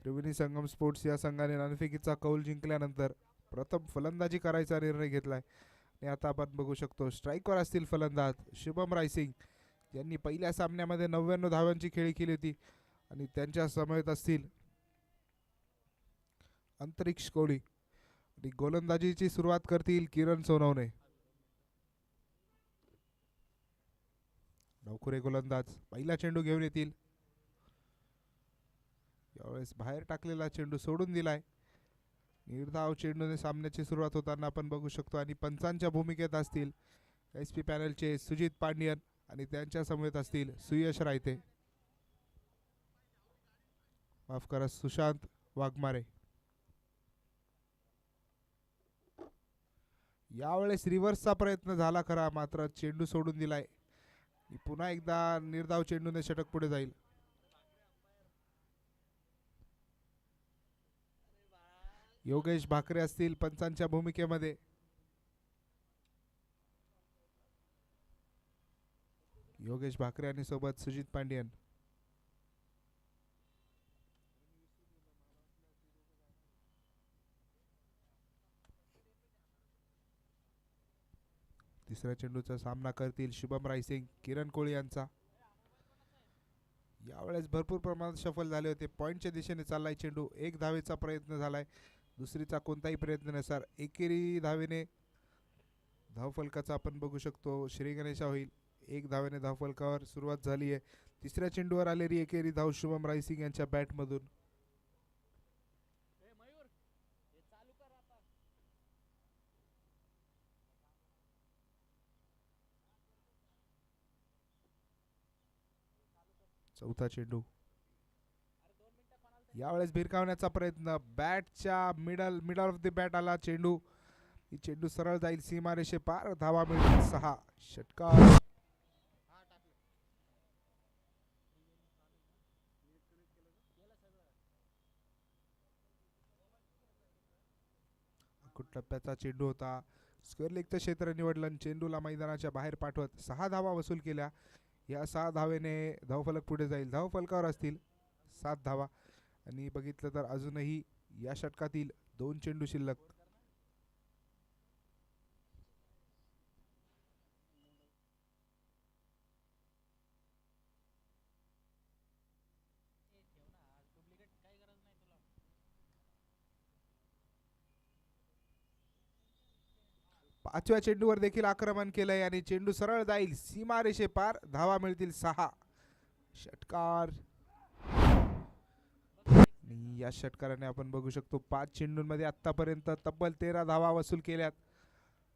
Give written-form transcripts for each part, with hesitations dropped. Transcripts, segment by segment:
Triveni Sangam sports या संघाने नाणेफेकीचा कौल जिंकल्यानंतर प्रथम फलंदाजी करायचा निर्णय घेतलाय. आणि आता आपण बघू शकतो स्ट्राईकवर असतील फलंदाज शुभम रायसिंग, यांनी पहिल्या सामन्यामध्ये 99 धावांची खेळी केली होती. आणि त्यांच्या समवेत असतील अंतरिक्ष कोहली. आणि गोलंदाजीची सुरुवात करतील किरण सोनवणे. नवखुरे गोलंदाज पहिला चेंडू घेऊन येतील. यावेळेस बाहेर टाकलेला चेंडू सोडून दिलाय. निर्धाव चेंडूने सामन्याची सुरुवात होताना आपण बघू शकतो. आणि पंचांच्या भूमिकेत असतील SP पॅनलचे सुजित पांडियन आणि त्यांच्या समवेत असतील सुयश रायते, माफ करा सुशांत वाघमारे. यावेळेस रिव्हर्सचा प्रयत्न झाला खरा, मात्र चेंडू सोडून दिलाय. पुन्हा एकदा निर्धाव चेंडूने षटक पुढे जाईल. योगेश भाकरे असतील पंचांच्या भूमिकेमध्ये. योगेश भाकरे आणि सोबत सुजित पांडियन. तिसऱ्या चेंडूचा सामना करतील शुभम रायसिंग किरण कोहली यांचा. यावेळेस भरपूर प्रमाणात सफल झाले होते. पॉइंटच्या दिशेने चाललाय चेंडू. एक धावेचा प्रयत्न झालाय, दुसरीचा कोणताही प्रयत्न नसणार. एकेरी धावेने धावफलकाचा आपण बघू शकतो श्री गणेशा होईल. एक धावेने धावफलकावर सुरुवात झाली आहे. तिसऱ्या चेंडूवर आलेली एकेरी धाव शुभम रायसिंग यांच्या बॅटमधून. चौथा चेंडू. यावेळेस भिरकावण्याचा प्रयत्न. बॅटच्या मिडल ऑफ द बॅट आला चेंडू. ही चेंडू सरळ जाईल सीमारेषे पार. धावा मिळतील 6. षटकार. टप्प्याचा चेंडू होता. स्क्वेअर लेगचं क्षेत्र निवडलं. चेंडूला मैदानाच्या बाहेर पाठवत 6 धावा वसूल केल्या. या 6 धावेने धावफलक पुढे जाईल. धावफलकावर असतील 7 धावा. आणि बघितलं तर अजूनही या षटकातील 2 चेंडू शिल्लक. पाचव्या चेंडूवर देखील आक्रमण केलंय आणि चेंडू सरळ जाईल सीमारेषे पार. धावा मिळतील 6. षटकार. या षटकाराने आपण बघू शकतो 5 चेंडूंमध्ये आतापर्यंत तब्बल 13 धावा वसूल केल्यात.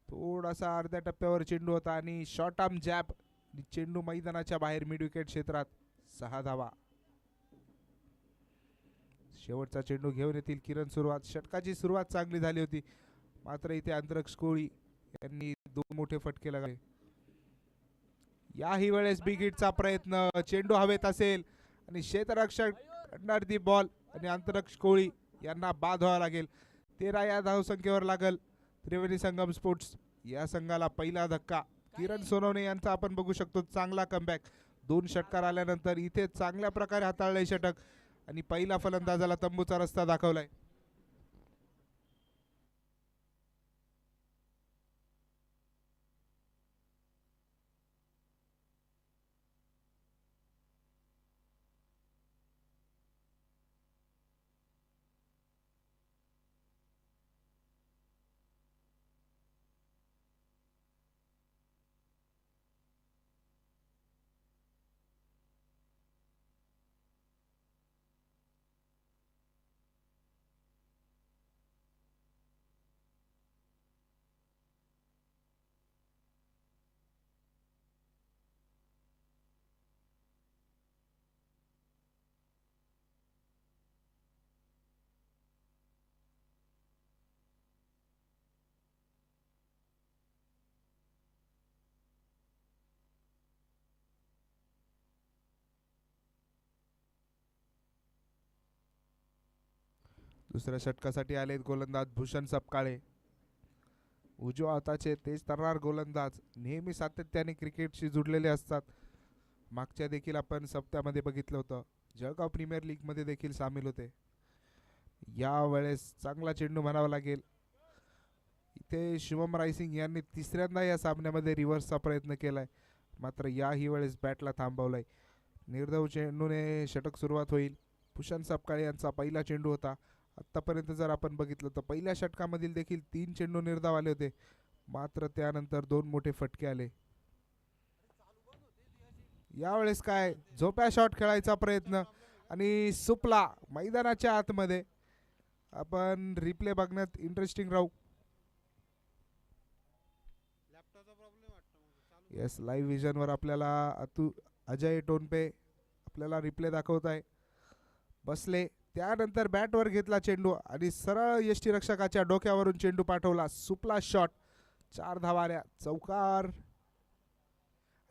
थोडासा अर्ध्या टप्प्यावर चेंडू होता आणि शॉर्ट आर्म जॅब. चेंडू मैदानाच्या बाहेर मिड विकेट क्षेत्रात. 6 धावा. शेवटचा चेंडू घेऊन येतील किरण. सुरुवात षटकाची सुरुवात चांगली झाली होती, मात्र इथे अंतरिक्ष कोहली यांनी 2 मोठे फटके लगावले. याही वेळेस बिग हिटचा प्रयत्न. चेंडू हवेत असेल आणि क्षेत्ररक्षक अंडर दी बॉल आणि अंतरिक्ष कोहली यांना बाद व्हावा लागेल. 13 या धावसंख्येवर लागल त्रिवेणी संगम स्पोर्ट्स या संघाला पहिला धक्का. किरण सोनवणे यांचा आपण बघू शकतो चांगला कमबॅक. 2 षटकार आल्यानंतर इथे चांगल्या प्रकारे हाताळलंय षटक आणि पहिला फलंदाजाला तंबूचा रस्ता दाखवलाय. दुसऱ्या षटकासाठी आलेत गोलंदाज भूषण सपकाळे. उजव्या हाताचे तेज तर्रार गोलंदाज नेहमी सातत्याने क्रिकेटशी जुडलेले असतात. मागच्या देखील आपण सप्त्यामध्ये बघितलं होतं. जळगाव प्रीमियर लीग मध्ये देखील सामील होते. यावेळेस चांगला चेंडू म्हणावा लागेल. इथे शुभम रायसिंग यांनी तिसऱ्यांदा या सामन्यामध्ये रिव्हर्सचा प्रयत्न केलाय, मात्र याही वेळेस बॅटला थांबवलाय. निर्धाव चेंडूने षटक सुरुवात होईल. भूषण सपकाळे यांचा पहिला चेंडू होता. आत्तापर्यंत जर आपण बघितलं तर पहिल्या षटकामधील देखील 3 चेंडू निर्धाव आले होते, मात्र त्यानंतर 2 मोठे फटके आले. यावेळेस काय झोप्या शॉट खेळायचा प्रयत्न आणि सुपला मैदानाच्या आतमध्ये. आपण रिप्ले बघण्यात इंटरेस्टिंग राहू. येस, लाईव्ह विजनवर आपल्याला अजय टोनपे आपल्याला रिप्ले दाखवत आहे. बसले त्यानंतर बॅटवर घेतला चेंडू आणि सरळ यष्टीरक्षकाच्या डोक्यावरून चेंडू पाठवला. सुपला शॉट, 4 धावा आल्या, चौकार.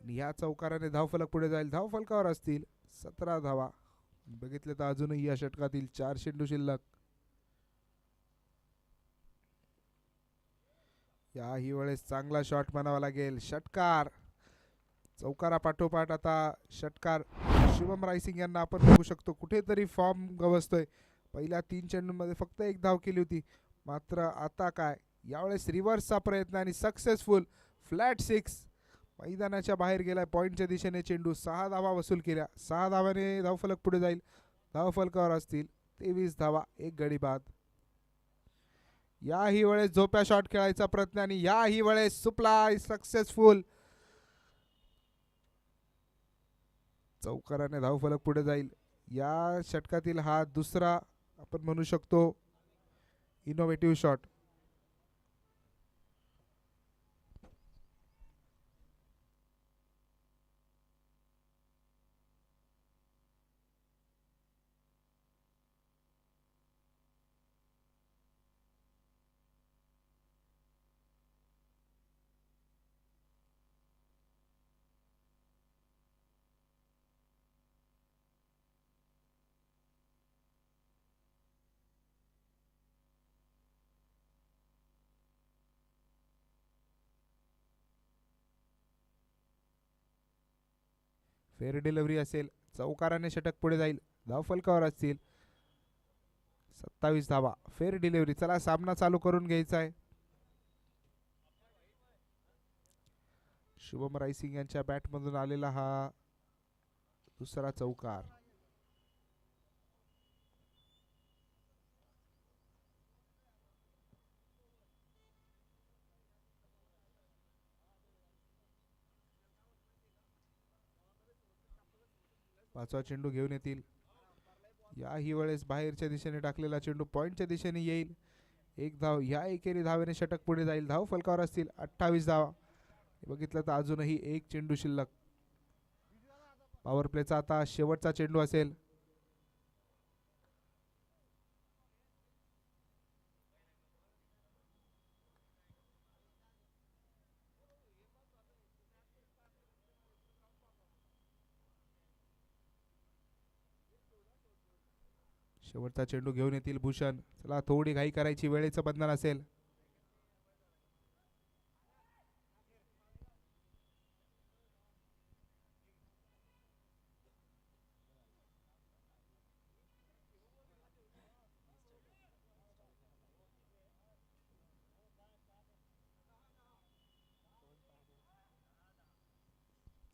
आणि या चौकाराने धावफलक पुढे जाईल. धावफलकावर असतील 17 धावा. बघितले तर अजूनही या षटकातील 4 चेंडू शिल्लक. याही वेळेस चांगला शॉट म्हणावा लागेल. षटकार, चौकारा पाठोपाठ आता षटकार. शुभम रायसिंग यांना आपण बघू शकतो कुठेतरी फॉर्म गवसतोय. पहिल्या 3 चेंडूंमध्ये फक्त 1 धाव केली होती, मात्र आता काय यावेळेस रिव्हर्सचा प्रयत्न आणि सक्सेसफुल. फ्लॅट 6 मैदानाच्या बाहेर गेलाय. पॉईंटच्या दिशेने चेंडू. 6 धावा वसूल केल्या. 6 धावाने धावफलक पुढे जाईल. धावफलकावर असतील 23 धावा, 1 गडी बाद. याही वेळेस झोप्या शॉट खेळायचा प्रयत्न आणि याही वेळेस सुपला सक्सेसफुल. चौकाराने धावफलक पुढे जाईल. या षटकातील हा दुसरा आपण म्हणू शकतो इनोव्हेटिव्ह शॉट. फेअर डिलिव्हरी असेल. चौकाराने षटक पुढे जाईल. धावफलकावर असतील 27 धावा. Fair delivery. चला सामना चालू करून घ्यायचा आहे. शुभम रायसिंग यांच्या बॅटमधून आलेला हा दुसरा चौकार. पाचवा चेंडू घेऊन येतील. याही वेळेस बाहेरच्या दिशेने टाकलेला चेंडू पॉइंटच्या दिशेने येईल. 1 धाव. या एकेरी धावेने षटक पुढे जाईल. धाव फलकावर असतील 28 धावा. बघितलं तर अजूनही 1 चेंडू शिल्लक. पॉवर प्लेचा आता शेवटचा चेंडू असेल. शेवटचा चेंडू घेऊन येतील भूषण. चला थोडी घाई करायची, वेळेचं बंधन असेल.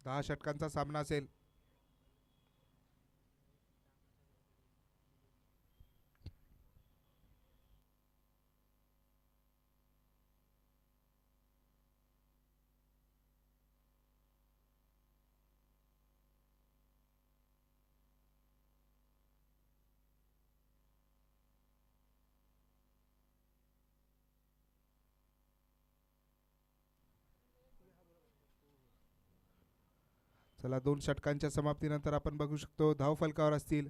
दहा षटकांचा सामना असेल. चला 2 षटकांच्या समाप्तीनंतर आपण बघू शकतो धाव फलकावर असतील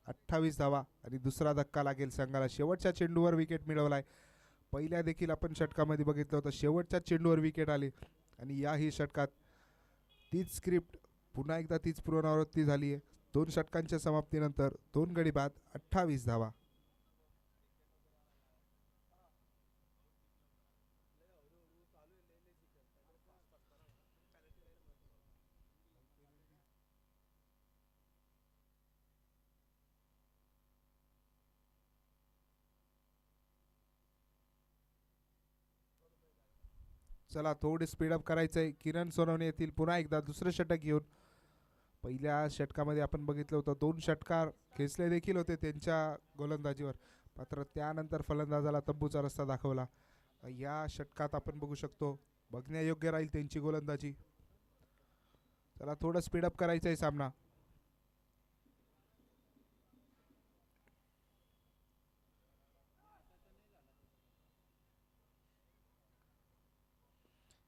28 धावा आणि दुसरा धक्का लागेल संघाला. शेवटच्या चेंडूवर विकेट मिळवलाय. पहिल्या देखील आपण षटकामध्ये बघितलं होतं, शेवटच्या चेंडूवर विकेट आली आणि याही षटकात तीच स्क्रिप्ट पुन्हा एकदा तीच पुनरावृत्ती झाली आहे. 2 षटकांच्या समाप्तीनंतर 2 गडी बाद, 28 धावा. चला थोडी स्पीडअप करायचंय. किरण सोनवणे येथील पुन्हा एकदा दुसरं षटक घेऊन. पहिल्या षटकामध्ये आपण बघितलं होतं 2 षटकार खेचले देखील होते त्यांच्या गोलंदाजीवर, मात्र त्यानंतर फलंदाजाला तंबूचा रस्ता दाखवला. या षटकात आपण बघू शकतो बघण्यायोग्य राहील त्यांची गोलंदाजी. चला थोडं स्पीडअप करायचं आहे सामना.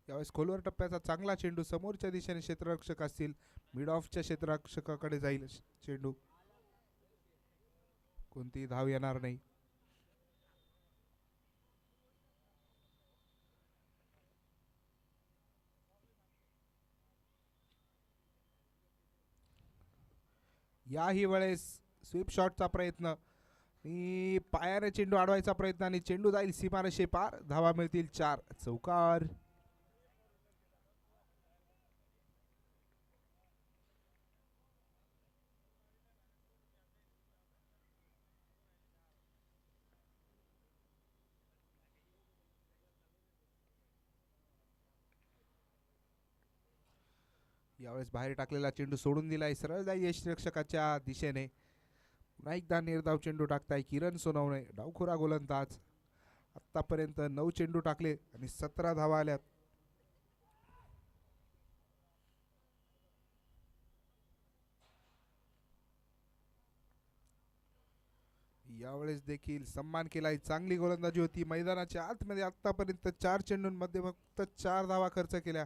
यावेळेस खोलवर टप्प्याचा चांगला चेंडू समोरच्या दिशेने क्षेत्ररक्षक असतील, मिड ऑफच्या क्षेत्ररक्षकाकडे जाईल चेंडू. कोणती धाव येणार नाही. याही वेळेस स्वीप शॉटचा प्रयत्न आणि पायाने चेंडू अडवायचा प्रयत्न आणि चेंडू जाईल सीमारेषे पार. धावा मिळतील 4. चौकार. यावेळेस बाहेर टाकलेला चेंडू सोडून दिलाय, सरळ जाई यष्टिरक्षकाच्या दिशेने. पुन्हा एकदा निर्धाव चेंडू टाकताय किरण सोनवणे, डावखुरा गोलंदाज. आतापर्यंत 9 चेंडू टाकले आणि 17 धावा आल्यात. यावेळेस देखील सन्मान केलाय, चांगली गोलंदाजी होती. मैदानाच्या आतमध्ये आतापर्यंत 4 चेंडूंमध्ये फक्त 4 धावा खर्च केल्या.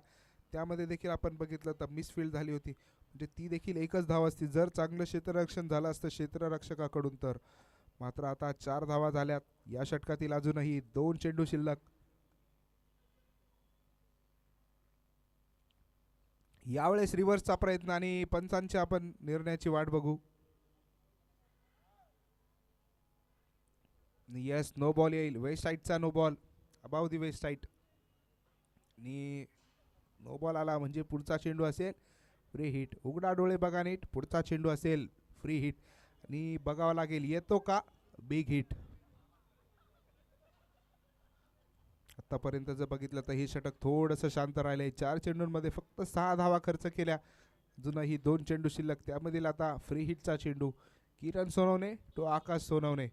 त्यामध्ये देखील आपण बघितलं तर मिसफील्ड झाली होती, म्हणजे ती देखील एकच धाव असती जर चांगलं क्षेत्ररक्षण झालं असतं क्षेत्ररक्षकाकडून तर. मात्र आता 4 धावा झाल्यात. या षटकातील अजूनही 2 चेंडू शिल्लक. यावेळेस रिव्हर्सचा प्रयत्न आणि पंचांच्या आपण निर्णयाची वाट बघू. येस, नो बॉल येईल. वेस्ट साईडचा नो बॉल, अबाव दी वेस्ट साईड. आणि नो बॉल आला म्हणजे पुढचा चेंडू असेल फ्री हिट. उघडा डोळे बघा नीट, पुढचा चेंडू असेल फ्री हिट आणि बघावं लागेल येतो का बिग हिट. आतापर्यंत जर बघितलं तर हे षटक थोडंसं शांत राहिलंय. 4 चेंडूंमध्ये फक्त 6 धावा खर्च केल्या. अजूनही 2 चेंडू शिल्लक. त्यामधील आता फ्री हिटचा चेंडू किरण सोनवणे तो आकाश सोनवणे.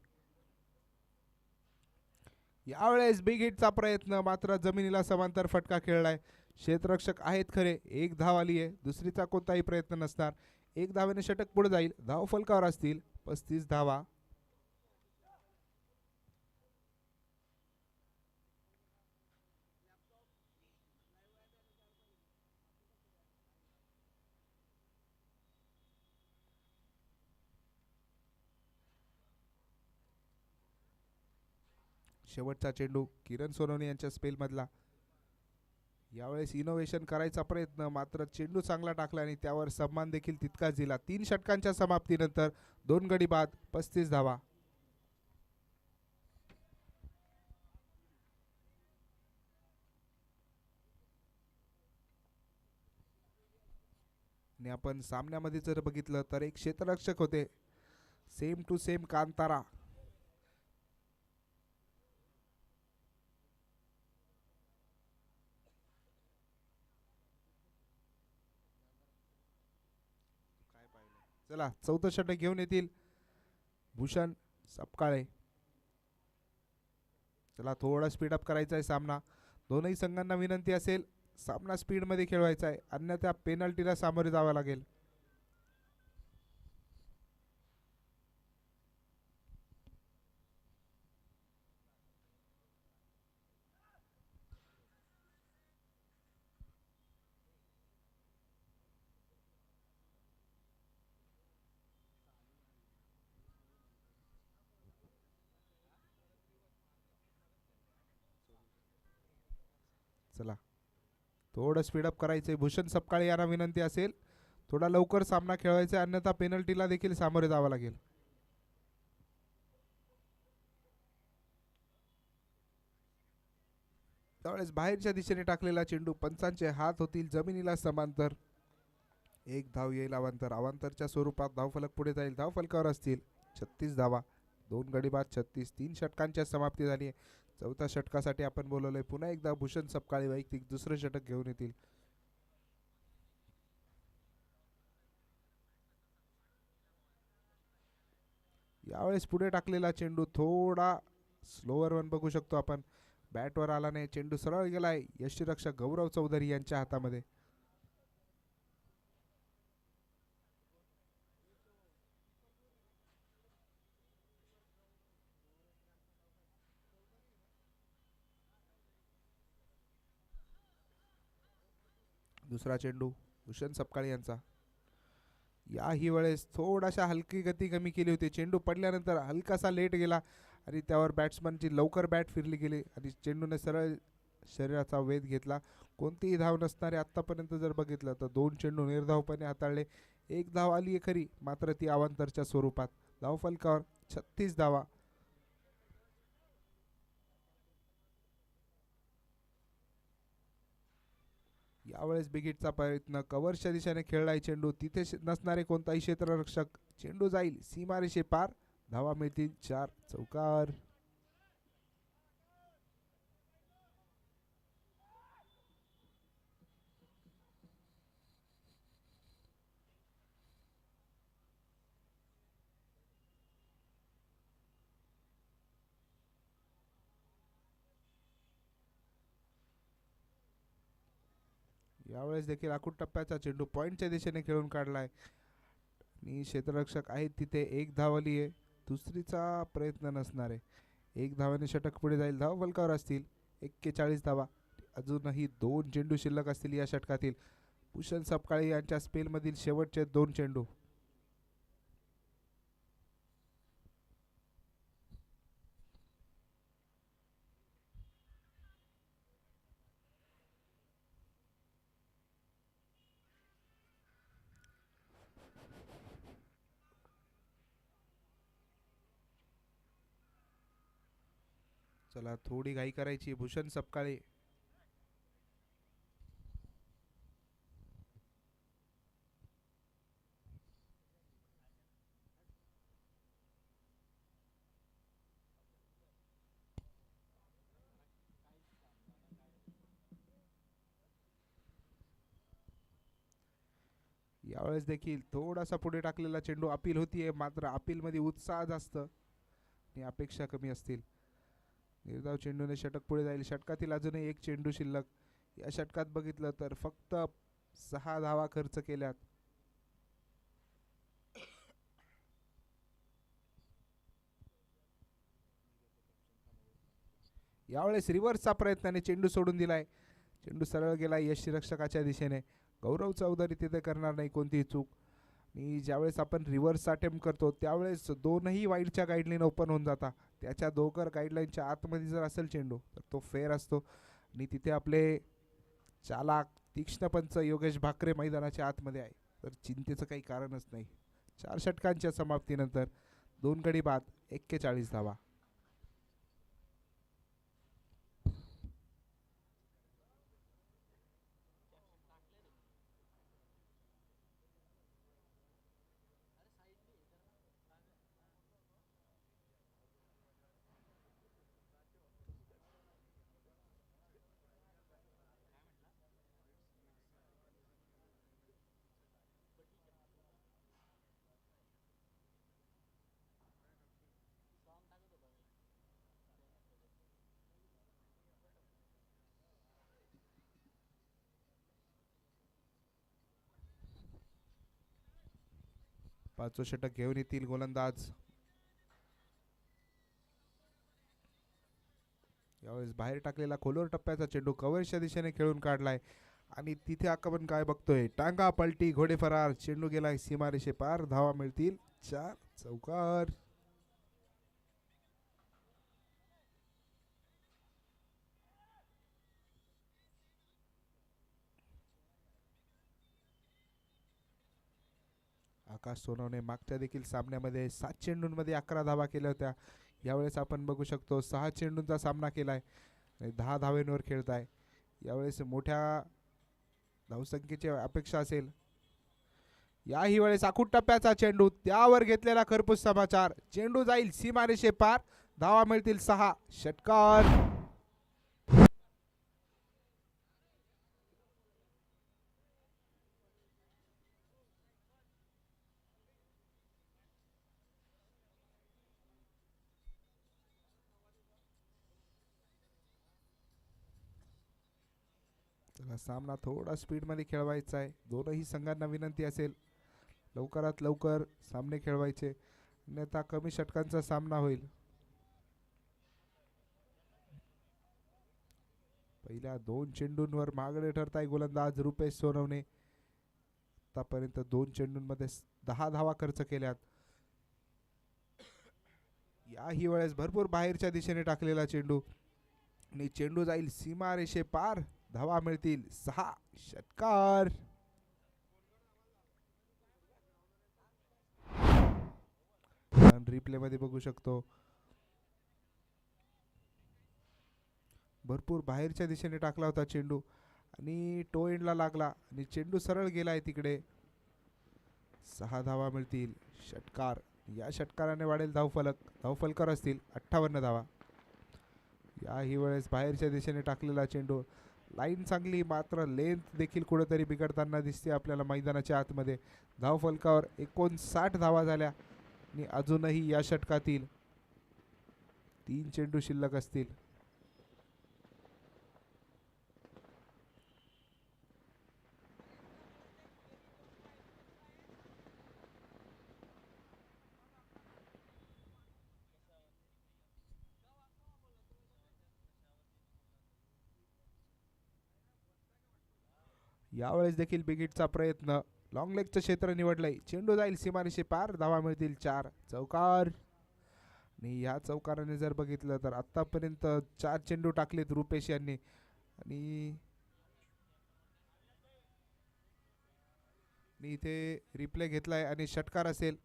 यावेळेस बिग हिटचा प्रयत्न, मात्र जमिनीला समांतर फटका खेळलाय. क्षेत्ररक्षक आहेत खरे, 1 धाव आली आहे. दुसरीचा कोणताही प्रयत्न नसणार. 1 धावेने षटक पुढे जाईल. धाव फलकावर असतील 35 धावा. शेवटचा चेंडू किरण सोनवणे यांच्या स्पेलमधला. यावेळेस इनोव्हेशन करायचा प्रयत्न, मात्र चेंडू चांगला टाकला आणि त्यावर सन्मान देखील तितकाच दिला. 3 षटकांच्या समाप्तीनंतर 2 गडी बाद, 35 धावा. आणि आपण सामन्यामध्ये जर बघितलं तर एक क्षेत्ररक्षक होते, सेम टू सेम कांतारा. चला 4थं षटक घेऊन येतील भूषण सपकाळे. चला थोडा स्पीडअप करायचा आहे सामना. दोनही संघांना विनंती असेल सामना स्पीडमध्ये खेळवायचा आहे, अन्यथा पेनल्टीला सामोरे जावं लागेल. चला थोडं स्पीडअप करायचंय. भूषण सपकाळे यांना विनंती असेल थोडा लवकर सामना खेळवायचा, अन्यथा पेनल्टीला देखील सामोरे जावं लागेल. त्यावेळेस बाहेरच्या दिशेने टाकलेला चेंडू, पंचांचे हात होतील जमिनीला समांतर. 1 धाव येईल अवांतर. अवांतरच्या स्वरूपात धावफलक पुढे जाईल. धावफलकावर असतील 36 धावा. 2 गडी बाद 36. 3 षटकांच्या समाप्ती झाली आहे. चौथ्या षटकासाठी आपण बोलवलंय. पुन्हा एकदा भूषण सपकाळे वैयक्तिक दुसरं षटक घेऊन येतील. यावेळेस पुढे टाकलेला चेंडू थोडा स्लोअर वन बघू शकतो आपण. बॅटवर आला नाही, चेंडू सरळ गेलाय यष्टीरक्षक गौरव चौधरी यांच्या हातामध्ये. दुसरा चेंडू भूषण सपकाळे यांचा. याही वेळेस थोडाशा हलकी गती कमी केली होती. चेंडू पडल्यानंतर हलकासा लेट गेला आणि त्यावर बॅट्समनची लवकर बॅट फिरली गेली आणि चेंडूने सरळ शरीराचा वेध घेतला. कोणतीही धाव नसणारे आत्तापर्यंत जर बघितलं तर 2 चेंडू निर्धावपणे हाताळले. 1 धाव आली आहे खरी, मात्र ती अवांतरच्या स्वरूपात. धावफलकावर 36 धावा. यावेळेस बिगिटचा प्रयत्न, कव्हरच्या दिशेने खेळलाय चेंडू. तिथे नसणारे कोणताही क्षेत्ररक्षक. चेंडू जाईल सीमारेषे पार. धावा मिळतील 4 चौकार. यावेळेस देखील आखूड टप्प्याचा चेंडू पॉइंटच्या दिशेने खेळून काढलाय आणि क्षेत्ररक्षक आहेत तिथे. 1 धाव आली आहे. दुसरीचा प्रयत्न नसणार आहे. 1 धावाने षटक पुढे जाईल. धाव फलकावर असतील 41 धावा. अजूनही 2 चेंडू शिल्लक असतील या षटकातील. भूषण सपकाळे यांच्या स्पेलमधील शेवटचे 2 चेंडू. चला थोडी घाई करायची. भूषण सपकाळे यावेळेस देखील थोडासा पुढे टाकलेला चेंडू. अपील होतीये, मात्र अपील मध्ये उत्साह जास्त आणि अपेक्षा कमी असतील. निर्धाव चेंडूने षटक पुढे जाईल. षटकातील अजूनही 1 चेंडू शिल्लक. या षटकात बघितलं तर फक्त 6 धावा खर्च केल्यात. यावेळेस रिव्हर्सचा प्रयत्नाने चेंडू सोडून दिलाय. चेंडू सरळ गेलाय यष्टीरक्षकाच्या दिशेने. गौरव चौधरी तिथे करणार नाही कोणतीही चूक. आणि ज्यावेळेस आपण रिव्हर्स अटेम्प्ट करतो त्यावेळेस दोनही वाईडच्या गाईडलाईन ओपन होऊन जातात. त्याच्या दोघर गाईडलाईनच्या आतमध्ये जर असेल चेंडू तर तो फेअर असतो आणि तिथे आपले चालाक तीक्ष्ण पंच योगेश भाकरे मैदानाच्या आतमध्ये आहे, तर चिंतेचं काही कारणच नाही. 4 षटकांच्या समाप्तीनंतर 2 गडी बाद 41 धावा. पाचवं षटक घेऊन येतील गोलंदाज. यावेळेस बाहेर टाकलेला खोलवर टप्प्याचा चेंडू कव्हरच्या दिशेने खेळून काढलाय आणि तिथे आपण काय बघतोय, टांगा पलटी घोडे फरार. चेंडू गेलाय सीमारेषे पार. धावा मिळतील 4 चौकार. आकाश सोनवणे मागच्या देखील सामन्यामध्ये 7 चेंडूंमध्ये 11 धावा केल्या होत्या. यावेळेस आपण बघू शकतो 6 चेंडूंचा सामना केलाय आणि 10 धावेंवर खेळताय. यावेळेस मोठ्या धावसंख्येची अपेक्षा असेल. याही वेळेस आखूड टप्प्याचा चेंडू, त्यावर घेतलेला खरपूस समाचार. चेंडू जाईल सीमारेषे पार. धावा मिळतील 6. षटकार. सामना थोडा स्पीड मध्ये खेळवायचा आहे. दोनही संघांना विनंती असेल लवकरात लवकर सामने खेळवायचे, अन्यथा कमी षटकांचा सामना होईल. पहिल्या 2 चेंडूंवर मागणे ठरताय गोलंदाज रुपेश सोनवणे. आतापर्यंत 2 चेंडूंमध्ये 10 धावा खर्च केल्यात. याही वेळेस भरपूर बाहेरच्या दिशेने टाकलेला चेंडू आणि चेंडू जाईल सीमारेषे पार. धावा मिळतील 6. षटकार. रिप्ले मध्ये बघू शकतो भरपूर बाहेरच्या दिशेने टाकला होता चेंडू आणि टो एंडला लागला आणि चेंडू सरळ गेलाय तिकडे. 6 धावा मिळतील. षटकार. या षटकाराने वाढेल धावफलक. धावफलकर असतील 58 धावा. याही वेळेस बाहेरच्या दिशेने टाकलेला चेंडू. लाईन चांगली, मात्र लेंथ देखील कुठेतरी बिघडताना दिसते आपल्याला मैदानाच्या आतमध्ये. धावफलकावर 59 धावा झाल्या आणि अजूनही या षटकातील 3 चेंडू शिल्लक असतील. यावेळेस देखील बिगिटचा प्रयत्न. लॉंग लेगचं क्षेत्र निवडलंय. चेंडू जाईल सीमारेषे पार. धावा मिळतील 4. चौकार. आणि या चौकाराने जर बघितलं तर आतापर्यंत 4 चेंडू टाकलेत रुपेश यांनी आणि इथे रिप्ले घेतलाय आणि षटकार असेल.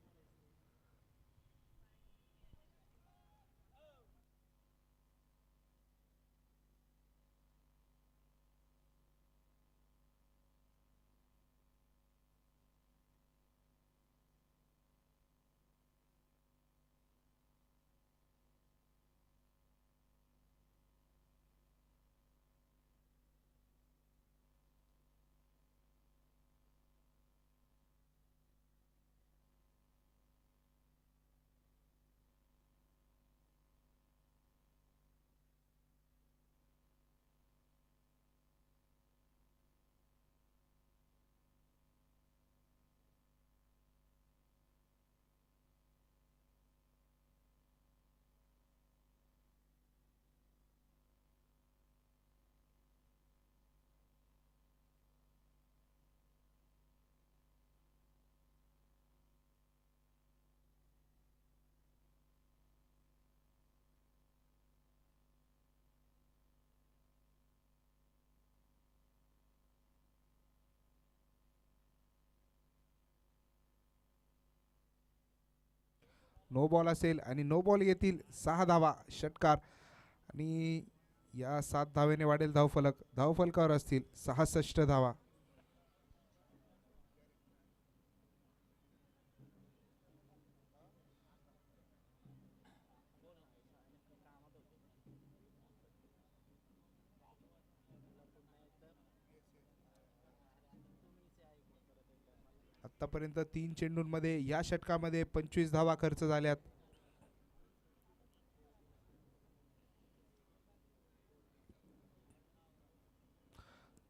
नो बॉल असेल आणि नो बॉल येतील 6 धावा. षटकार. आणि या 7 धावेने वाढेल धावफलक. धावफलकावर असतील 66 धावा. आतापर्यंत 3 चेंडूंमध्ये या षटकामध्ये 25 धावा खर्च झाल्यात.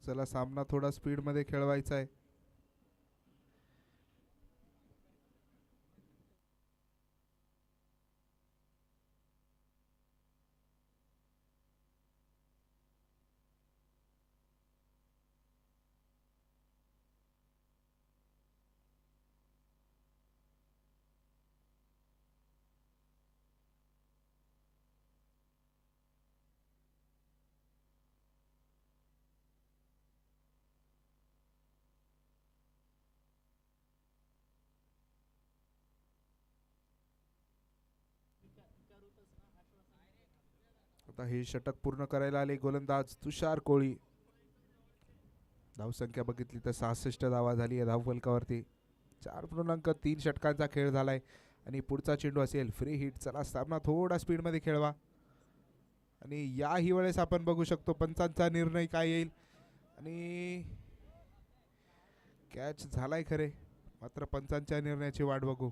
चला सामना थोडा स्पीड मध्ये खेळवायचा आहे. आता हे षटक पूर्ण करायला आले गोलंदाज तुषार कोळी. धावसंख्या बघितली तर 66 धावा झाली आहे धावफलकावरती. 4.3 षटकांचा खेळ झालाय आणि पुढचा चेंडू असेल फ्री हिट. चला सामना थोडा स्पीडमध्ये खेळवा. आणि याही वेळेस आपण बघू शकतो पंचांचा निर्णय काय येईल. आणि कॅच झालाय खरे, मात्र पंचांच्या निर्णयाची वाट बघू.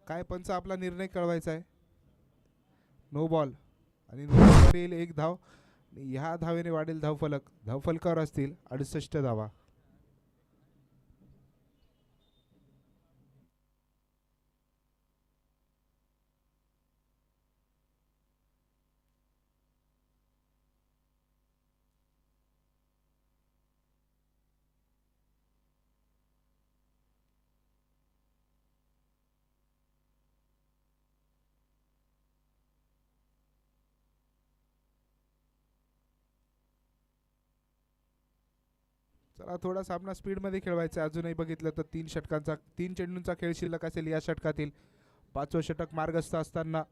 काय पंच आपला निर्णय कळवायचा आहे. नो बॉल आणि नो बॉलवर येईल एक धाव. ह्या धावेने वाढेल धावफलक. धावफलकावर असतील 68 धावा. चला थोडा सामना स्पीडमध्ये खेळवायचा. अजूनही बघितलं तर 3 चेंडूंचा खेळ शिल्लक असेल या षटकातील. 5वं षटक मार्गस्थ असताना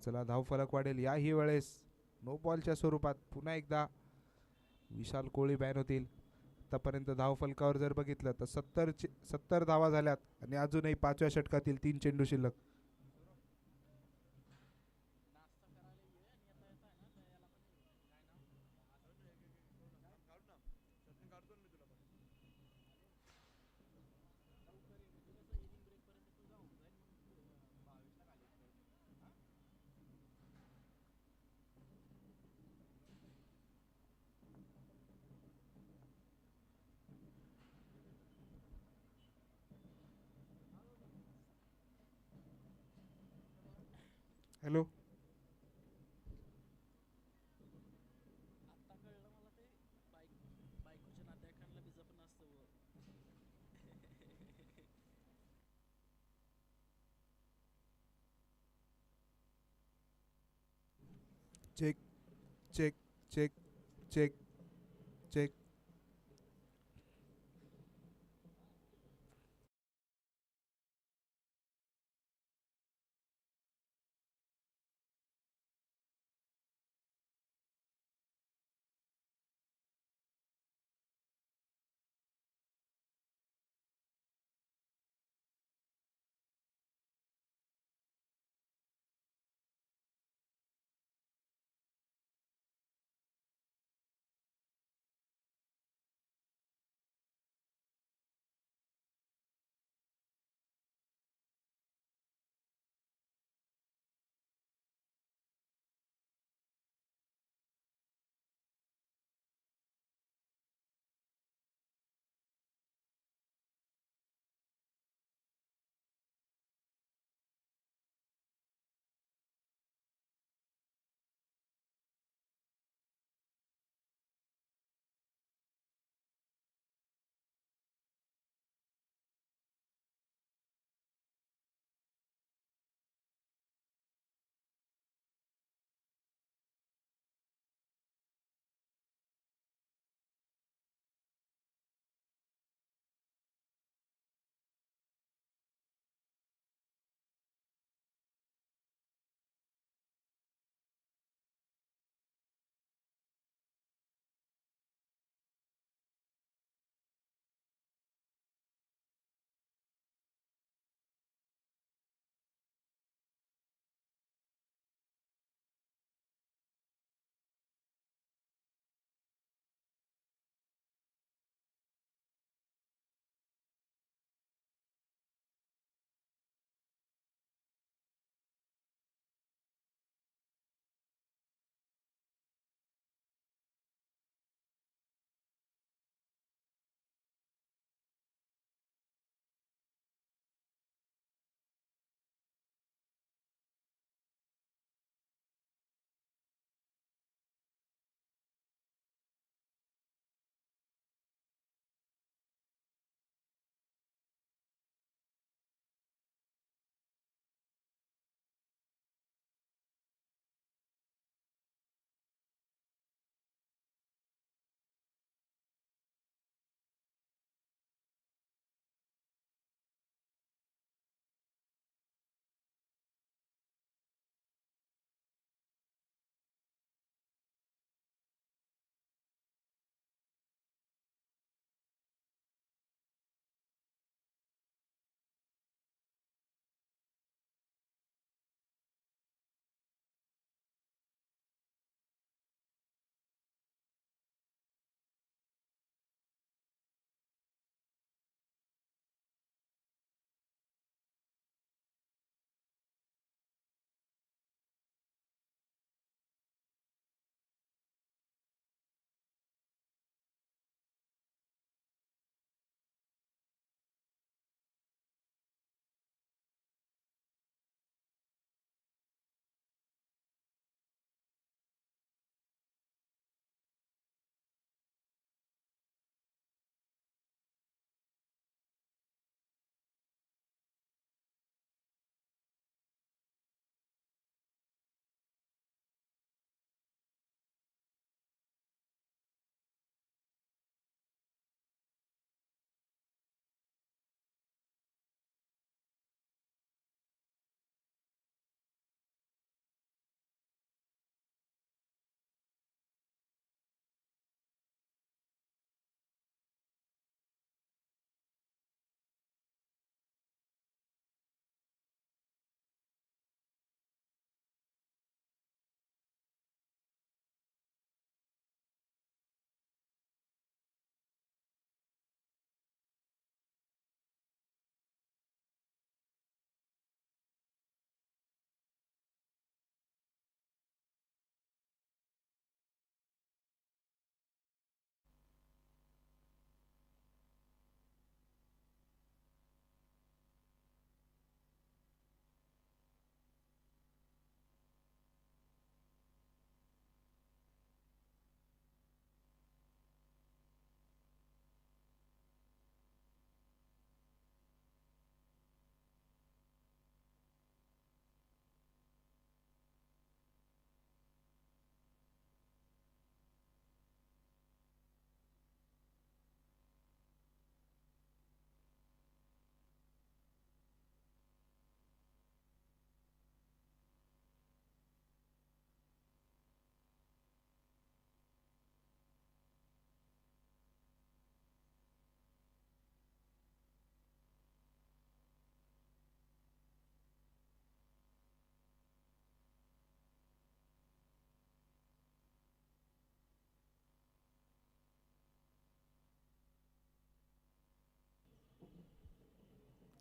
चला धावफलक वाढेल. याही वेळेस नो बॉलच्या स्वरूपात पुन्हा एकदा विशाल कोळी बॅन होतील. आतापर्यंत धावफलकावर जर बघितलं तर 70 धावा झाल्यात आणि अजूनही 5व्या षटकातील 3 चेंडू शिल्लक. Hello. Check check check check check.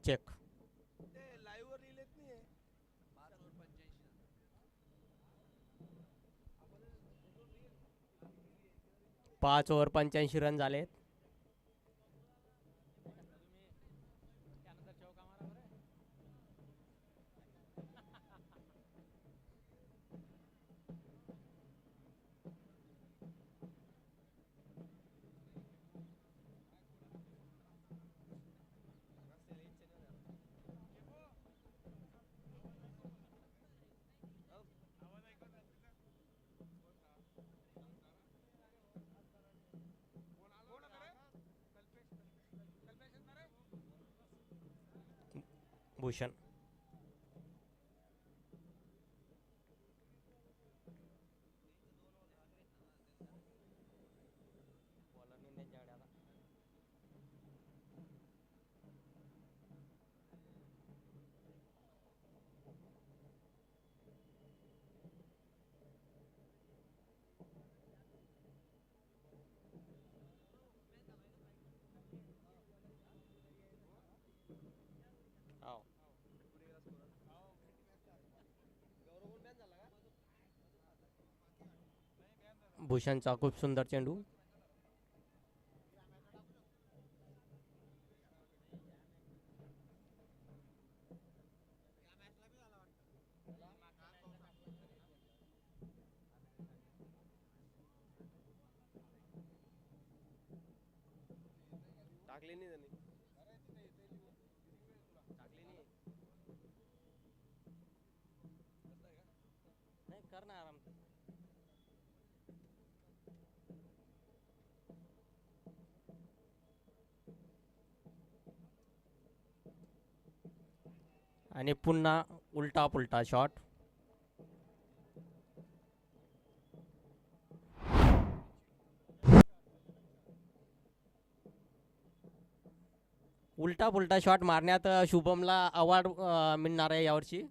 Check. 5 over 85 run झालेत. भूषण. भूषणचा खूप सुंदर चेंडू. टाकली नाही त्यांनी. नाही कर ना आराम. आणि पुन्हा उलटा पुलटा शॉट. उलटा पुलटा शॉट मारण्यात शुभमला अवॉर्ड मिळणार आहे यावर्षी.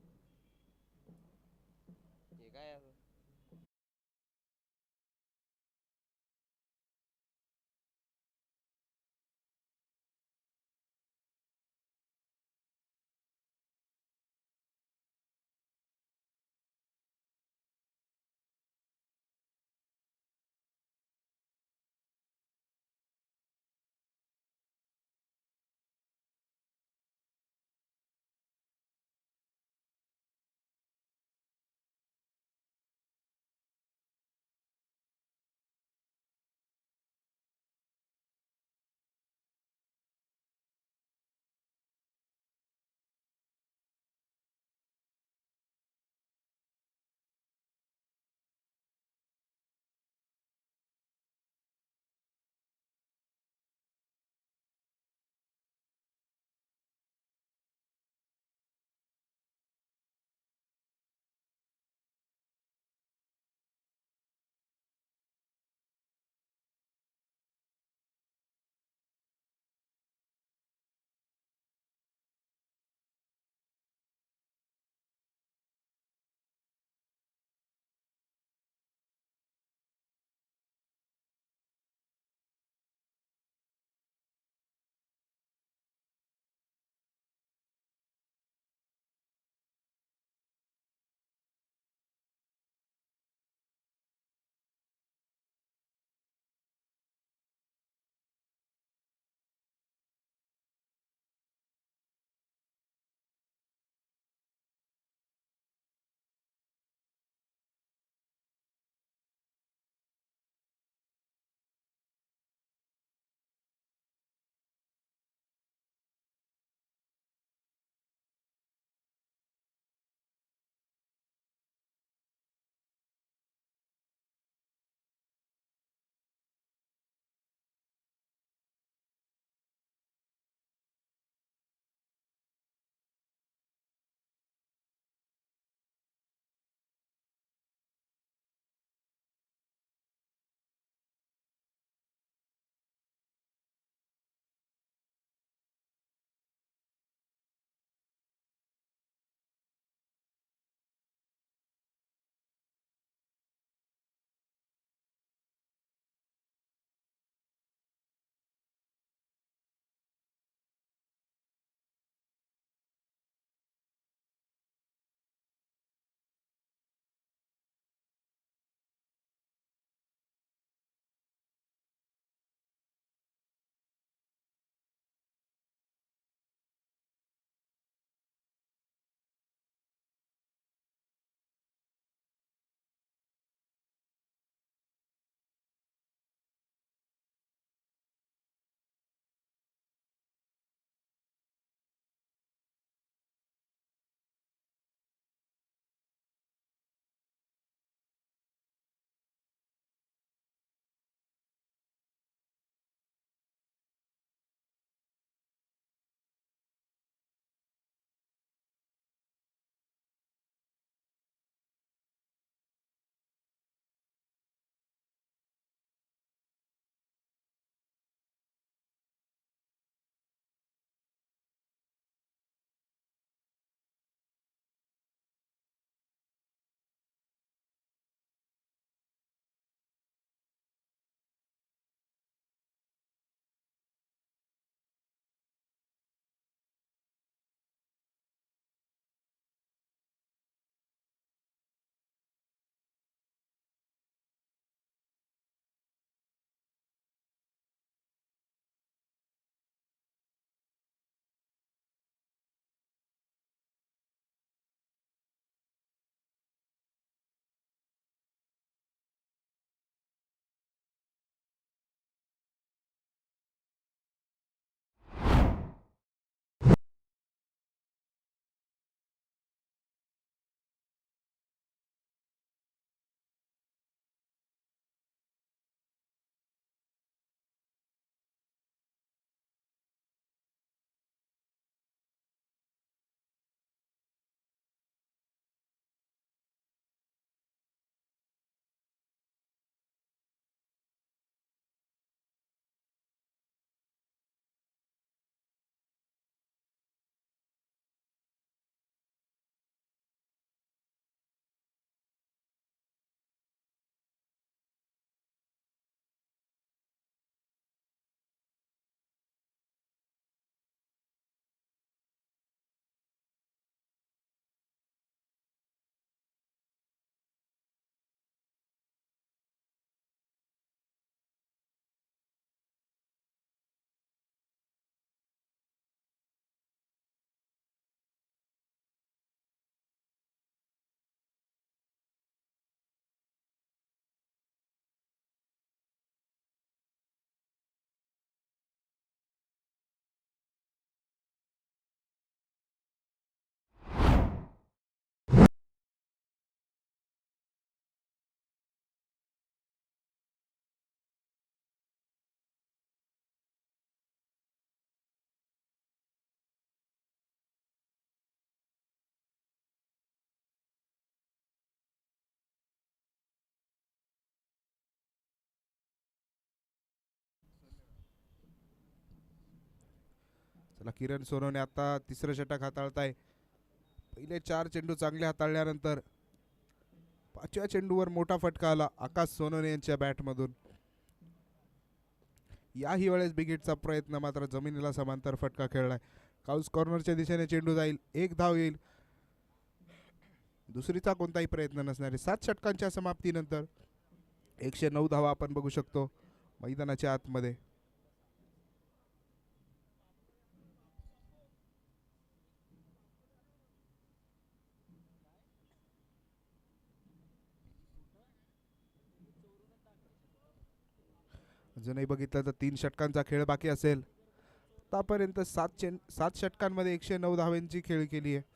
चला किरण सोनवणे आता तिसरं षटक हाताळताय. पहिले 4 चेंडू चांगले हाताळल्यानंतर 5व्या चेंडूवर मोठा फटका आला आकाश सोनवणे यांच्या बॅटमधून. याही वेळेस बिगिटचा प्रयत्न, मात्र जमिनीला समांतर फटका खेळलाय. काउस कॉर्नरच्या दिशेने चेंडू जाईल, 1 धाव येईल. दुसरीचा कोणताही प्रयत्न नसणारे 7 षटकांच्या समाप्तीनंतर 109 धावा आपण बघू शकतो मैदानाच्या आतमध्ये. अजूनही बघितलं तर 3 षटकांचा खेळ बाकी असेल. आतापर्यंत 7 षटकांमध्ये 109 धावांची खेळी केली आहे.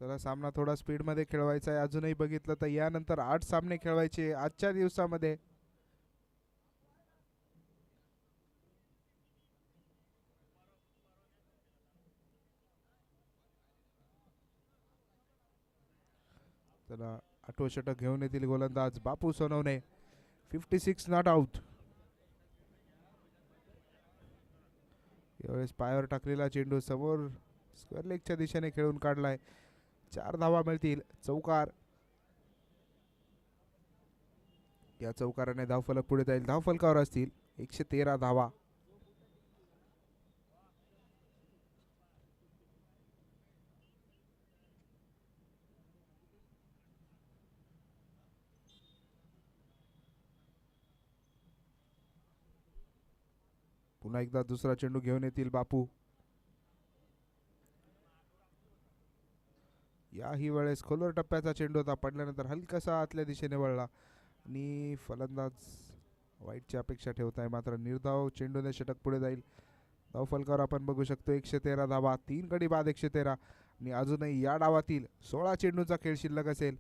चला सामना थोडा स्पीडमध्ये खेळवायचा आहे. अजूनही बघितलं तर यानंतर 8 सामने खेळवायचे आजच्या दिवसामध्ये. चला 8वं षटक घेऊन येतील गोलंदाज बापू सोनवणे. 56 not out. यावेळेस पायावर टाकलेला चेंडू समोर स्क्वेअर लेगच्या दिशेने खेळून काढलाय. 4 धावा मिळतील. चौकार. या चौकाराने धावफलक पुढे जाईल. धावफलकावर असतील 113 धावा. पुन्हा एकदा दुसरा चेंडू घेऊन येतील बापू. याही वेळेस खोलवर टप्प्याचा चेंडू होता, पडल्यानंतर हलकासा आतल्या दिशेने वळला आणि फलंदाज वाईटची अपेक्षा ठेवत आहे. मात्र निर्धाव चेंडूने षटक पुढे जाईल. धावफलकावर आपण बघू शकतो 113 धावा. 3 गडी बाद 113 आणि अजूनही या डावातील 16 चेंडूचा खेळ शिल्लक असेल.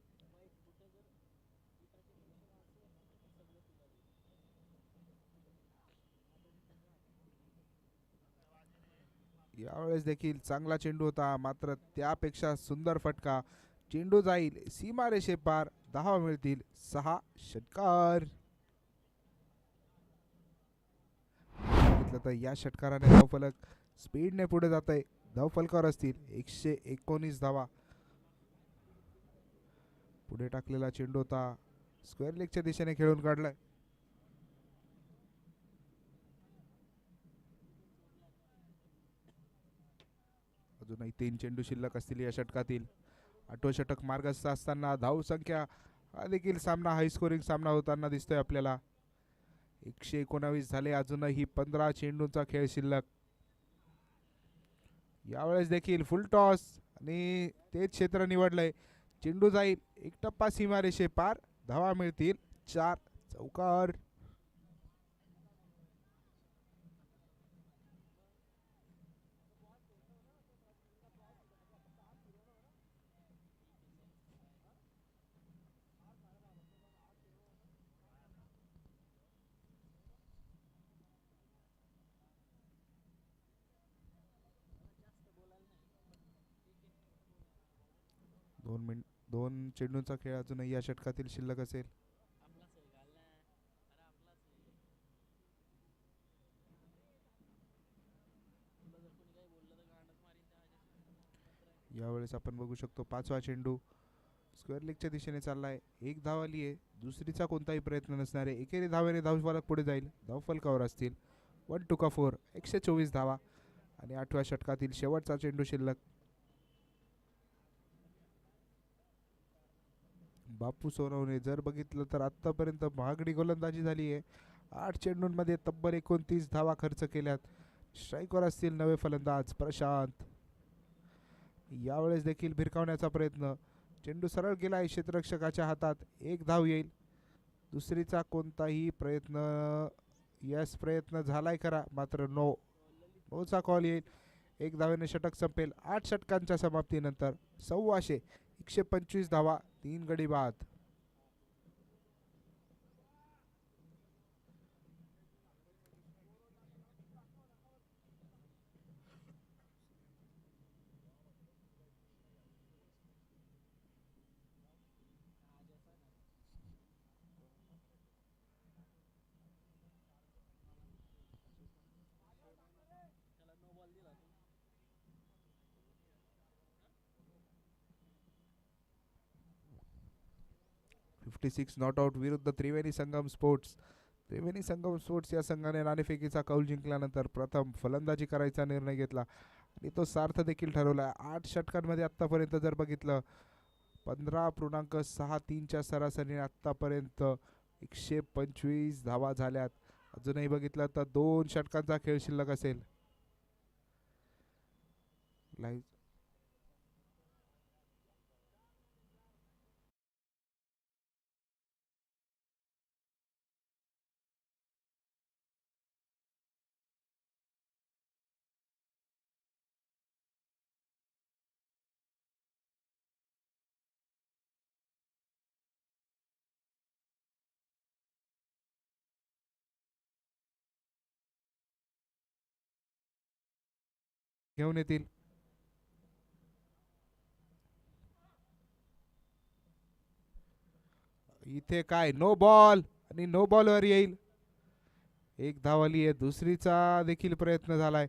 यावेळेस देखील चांगला चेंडू होता, मात्र त्यापेक्षा सुंदर फटका. चेंडू जाईल सीमारेषे पार. 10 मिळतील. 6 षटकार. बघितलं तर या षटकाराने धावफलक स्पीडने पुढे जात आहे. धावफलकावर असतील 119 धावा. पुढे टाकलेला चेंडू होता, स्क्वेअर लेगच्या दिशेने खेळून काढलाय. अजूनही 3 चेंडू शिल्लक असतील या षटकातील. 8वं षटक मार्गस्थ असताना धावसंख्या हा देखील सामना हाय स्कोरिंग सामना होताना दिसतोय आपल्याला. 119 झाले. अजूनही 15 चेंडूंचा खेळ शिल्लक. यावेळेस देखील फुल टॉस आणि तेच क्षेत्र निवडलंय. चेंडू जाईल एक टप्पा सीमारेषे पार. धावा मिळतील 4. चौकार. दोन चेंडूंचा खेळ अजूनही या षटकातील शिल्लक असेल. यावेळेस आपण बघू शकतो 5वा चेंडू स्क्वेअर लेगच्या दिशेने चाललाय. 1 धाव आली आहे. दुसरीचा कोणताही प्रयत्न नसणारे एकेरी धावेने धावफलक पुढे जाईल. धावफलकावर असतील 1 टुका 4. 124 धावा आणि 8व्या षटकातील शेवटचा चेंडू शिल्लक. बापू सोनवणे जर बघितलं तर आतापर्यंत महागडी गोलंदाजी झाली आहे. 8 चेंडूंमध्ये तब्बल 29 धावा खर्च केल्यात. स्ट्राईकवर असतील नवे फलंदाज प्रशांत. यावेळेस देखील भिरकावण्याचा प्रयत्न. चेंडू सरळ गेलाय क्षेत्ररक्षकाच्या हातात. 1 धाव येईल. दुसरीचा कोणताही प्रयत्न, यस प्रयत्न झालाय खरा, मात्र नोचा कॉल येईल. 1 धावेने षटक संपेल. 8 षटकांच्या समाप्तीनंतर 15 125 धावा, 3 गडी बाद. सिक्स नॉट आउट विरुद्ध त्रिवेणी संगम स्पोर्ट्स. त्रिवेणी संगम स्पोर्ट्स या संघाने नाणेफेकीचा कौल जिंकल्यानंतर प्रथम फलंदाजी करायचा निर्णय घेतला आणि तो सार्थ देखील ठरवला. 8 षटकांमध्ये आत्तापर्यंत जर बघितलं 15.63च्या सरासरीने आत्तापर्यंत 125 धावा झाल्यात. अजूनही बघितलं तर 2 षटकांचा खेळ शिल्लक असेल. लाईव्ह घेऊन येतील. इथे काय नो बॉल आणि नो बॉलवर येईल. एक धाव आली आहे. दुसरीचा देखील प्रयत्न झालाय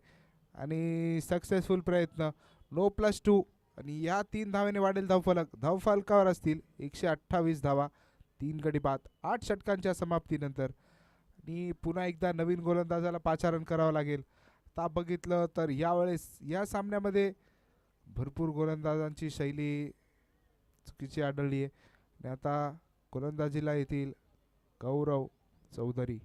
आणि सक्सेसफुल प्रयत्न. नो +2 आणि या 3 धावेने वाढेल धावफलक. धावफलकावर असतील 128 धावा, 3 गडी बाद. 8 षटकांच्या समाप्तीनंतर आणि पुन्हा एकदा नवीन गोलंदाजाला पाचारण करावं लागेल. आता बघितलं तर यावेळेस या सामन्यामध्ये भरपूर गोलंदाजांची शैली चुकीची आढळली आहे आणि आता गोलंदाजीला येतील गौरव चौधरी.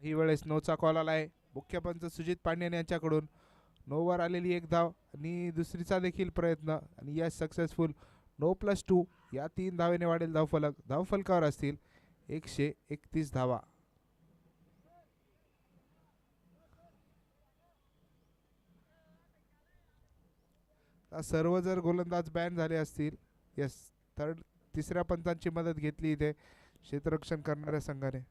ही वेळेस नोचा कॉल आलाय मुख्य पंच सुजित पांड्यन यांच्याकडून. नोवर आलेली एक धाव आणि दुसरीचा देखील प्रयत्न आणि यस सक्सेसफुल. नो +2 या 3 धावेने वाढेल धावफलक. धावफलकावर असतील 131 धावा. सर्व जर गोलंदाज बॅन झाले असतील. यस तिसऱ्या पंचांची मदत घेतली इथे क्षेत्ररक्षण करणाऱ्या संघाने.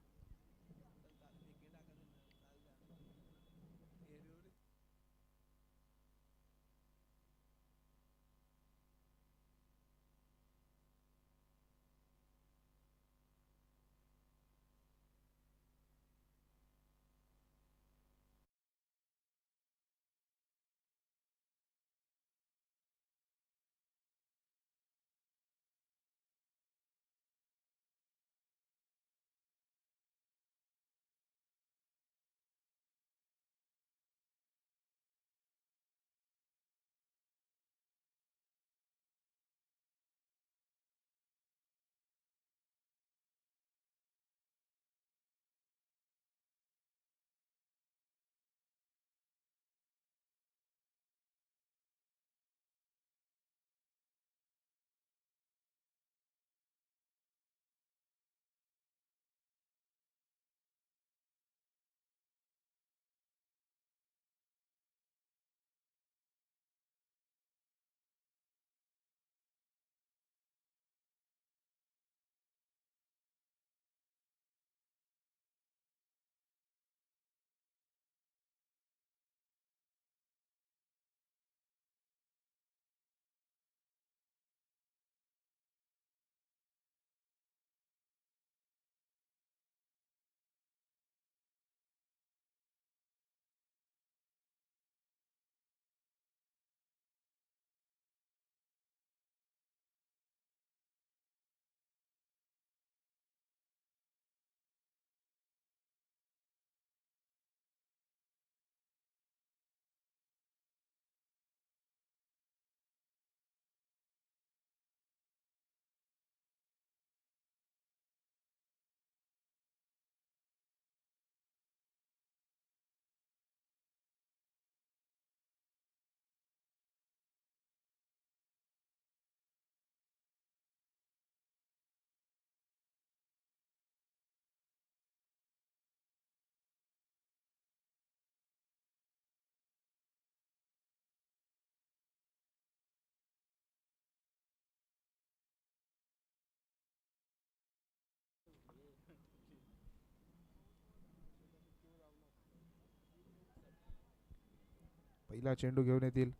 पहिला चेंडू घेऊन येतील.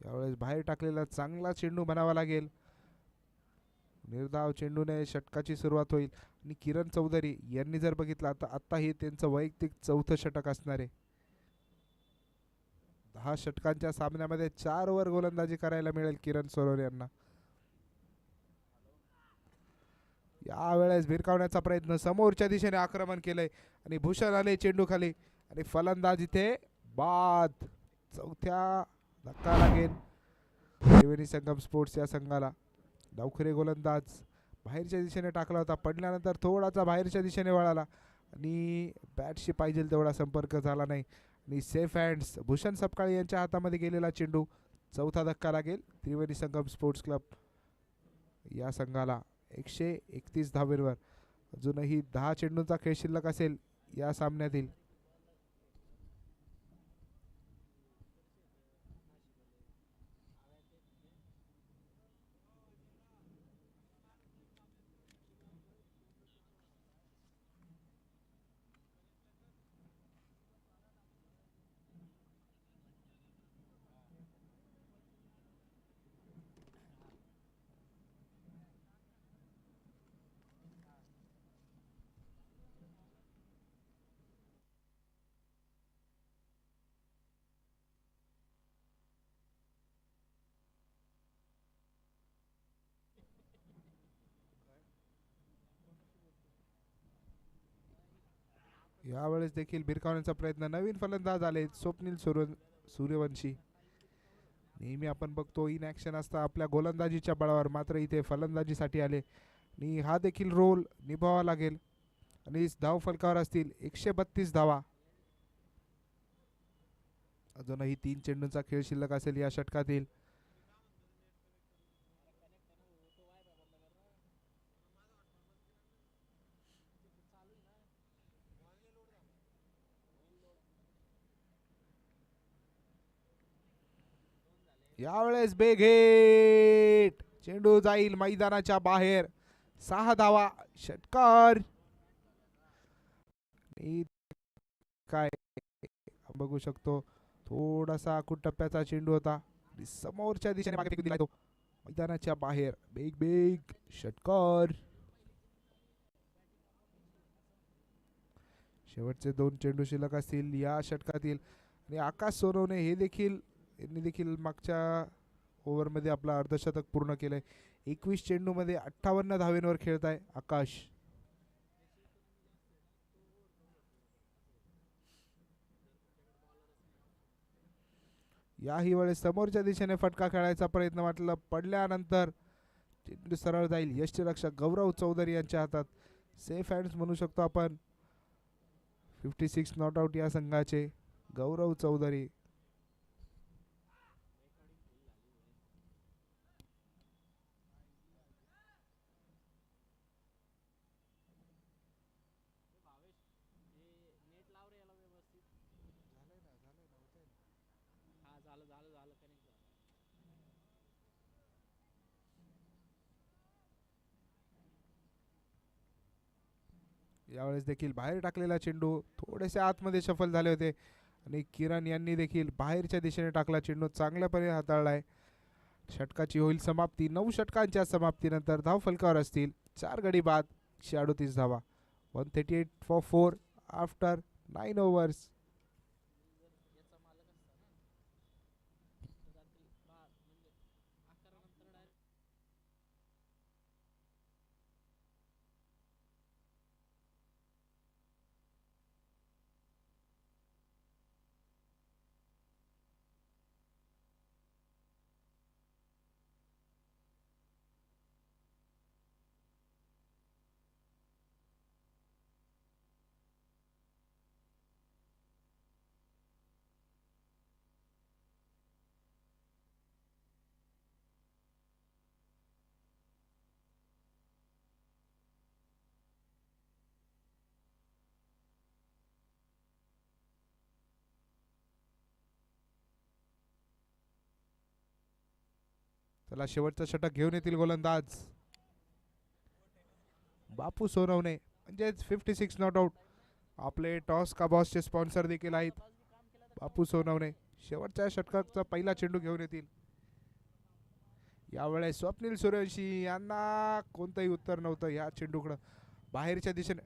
यावेळेस बाहेर टाकलेला चांगला चेंडू म्हणावा लागेल. निर्धाव चेंडूने षटकाची सुरुवात होईल आणि किरण चौधरी यांनी जर बघितलं तर आता हे त्यांचं वैयक्तिक चौथं षटक असणार आहे. 10 षटकांच्या सामन्यामध्ये 4 ओव्हर गोलंदाजी करायला मिळेल किरण सोनवणे यांना. यावेळेस भिरकावण्याचा प्रयत्न, समोरच्या दिशेने आक्रमण केलंय आणि भूषण आले चेंडू खाली आणि फलंदाज इथे बाद. चौथ्या धक्का लागेल त्रिवेणी संगम स्पोर्ट्स या संघाला. डावखुरे गोलंदाज बाहेरच्या दिशेने टाकला होता, पडल्यानंतर थोडासा बाहेरच्या दिशेने वळाला आणि बॅटशी पाहिजे तेवढा संपर्क झाला नाही आणि सेफ हँड्स. भूषण सपकाळे यांच्या हातामध्ये गेलेला चेंडू. चौथा धक्का लागेल त्रिवेणी संगम स्पोर्ट्स क्लब या संघाला. 131 धावेवर अजूनही 10 चेंडूंचा खेळ शिल्लक असेल या सामन्यातील. यावेळेस देखील भिरकावण्याचा प्रयत्न. नवीन फलंदाज आले स्वप्नील सूर्यवंशी. नेहमी आपण बघतो इन ॲक्शन असता आपल्या गोलंदाजीच्या बळावर, मात्र इथे फलंदाजीसाठी आले आणि हा देखील रोल निभावावा लागेल. आणि धाव फलकावर असतील 132 धावा. अजूनही 3 चेंडूंचा खेळ शिल्लक असेल या षटकातील. यावेळेस बेघेट चेंडू जाईल मैदानाच्या बाहेर. 6 धावा, षटकार. काय बघू शकतो थोडासा आखूड टप्प्याचा चेंडू होता, समोरच्या दिशेने मागे फेकून दिला तो मैदानाच्या बाहेर. बेग षटकार. शेवटचे 2 चेंडू शिल्लक असतील या षटकातील आणि आकाश सोनवणे हे देखील यांनी देखील मागच्या ओव्हरमध्ये आपला अर्धशतक पूर्ण केलंय. 21 चेंडूमध्ये 58 धावेंवर खेळताय आकाश. याही वेळेस समोरच्या दिशेने फटका खेळायचा प्रयत्न वाटला, पडल्यानंतर चेंडू सरळ जाईल यष्टीरक्षक गौरव चौधरी यांच्या हातात. सेफ हँड्स म्हणू शकतो आपण. 56 नॉट आउट या संघाचे गौरव चौधरी. यावेळेस देखील बाहेर टाकलेला चेंडू थोडेसे आतमध्ये सफल झाले होते आणि किरण यांनी देखील बाहेरच्या दिशेने टाकला चेंडू चांगल्यापणे हाताळलाय. षटकाची होईल समाप्ती. 9 षटकांच्या समाप्तीनंतर धाव फलकावर असतील 4 गडी बाद, 138 धावा. 138 फॉर 4 आफ्टर 9 ओव्हर्स. त्याला शेवटचं षटक घेऊन येतील गोलंदाज बापू सोनवणे, म्हणजेच 56 नॉट आउट. आपले टॉस का बॉसचे स्पॉन्सर देखील आहेत बापू सोनवणे. शेवटच्या षटकाचा पहिला चेंडू घेऊन येतील. यावेळेस स्वप्नील सूर्यवंशी यांना कोणतंही उत्तर नव्हतं या चेंडूकडं. बाहेरच्या दिशेने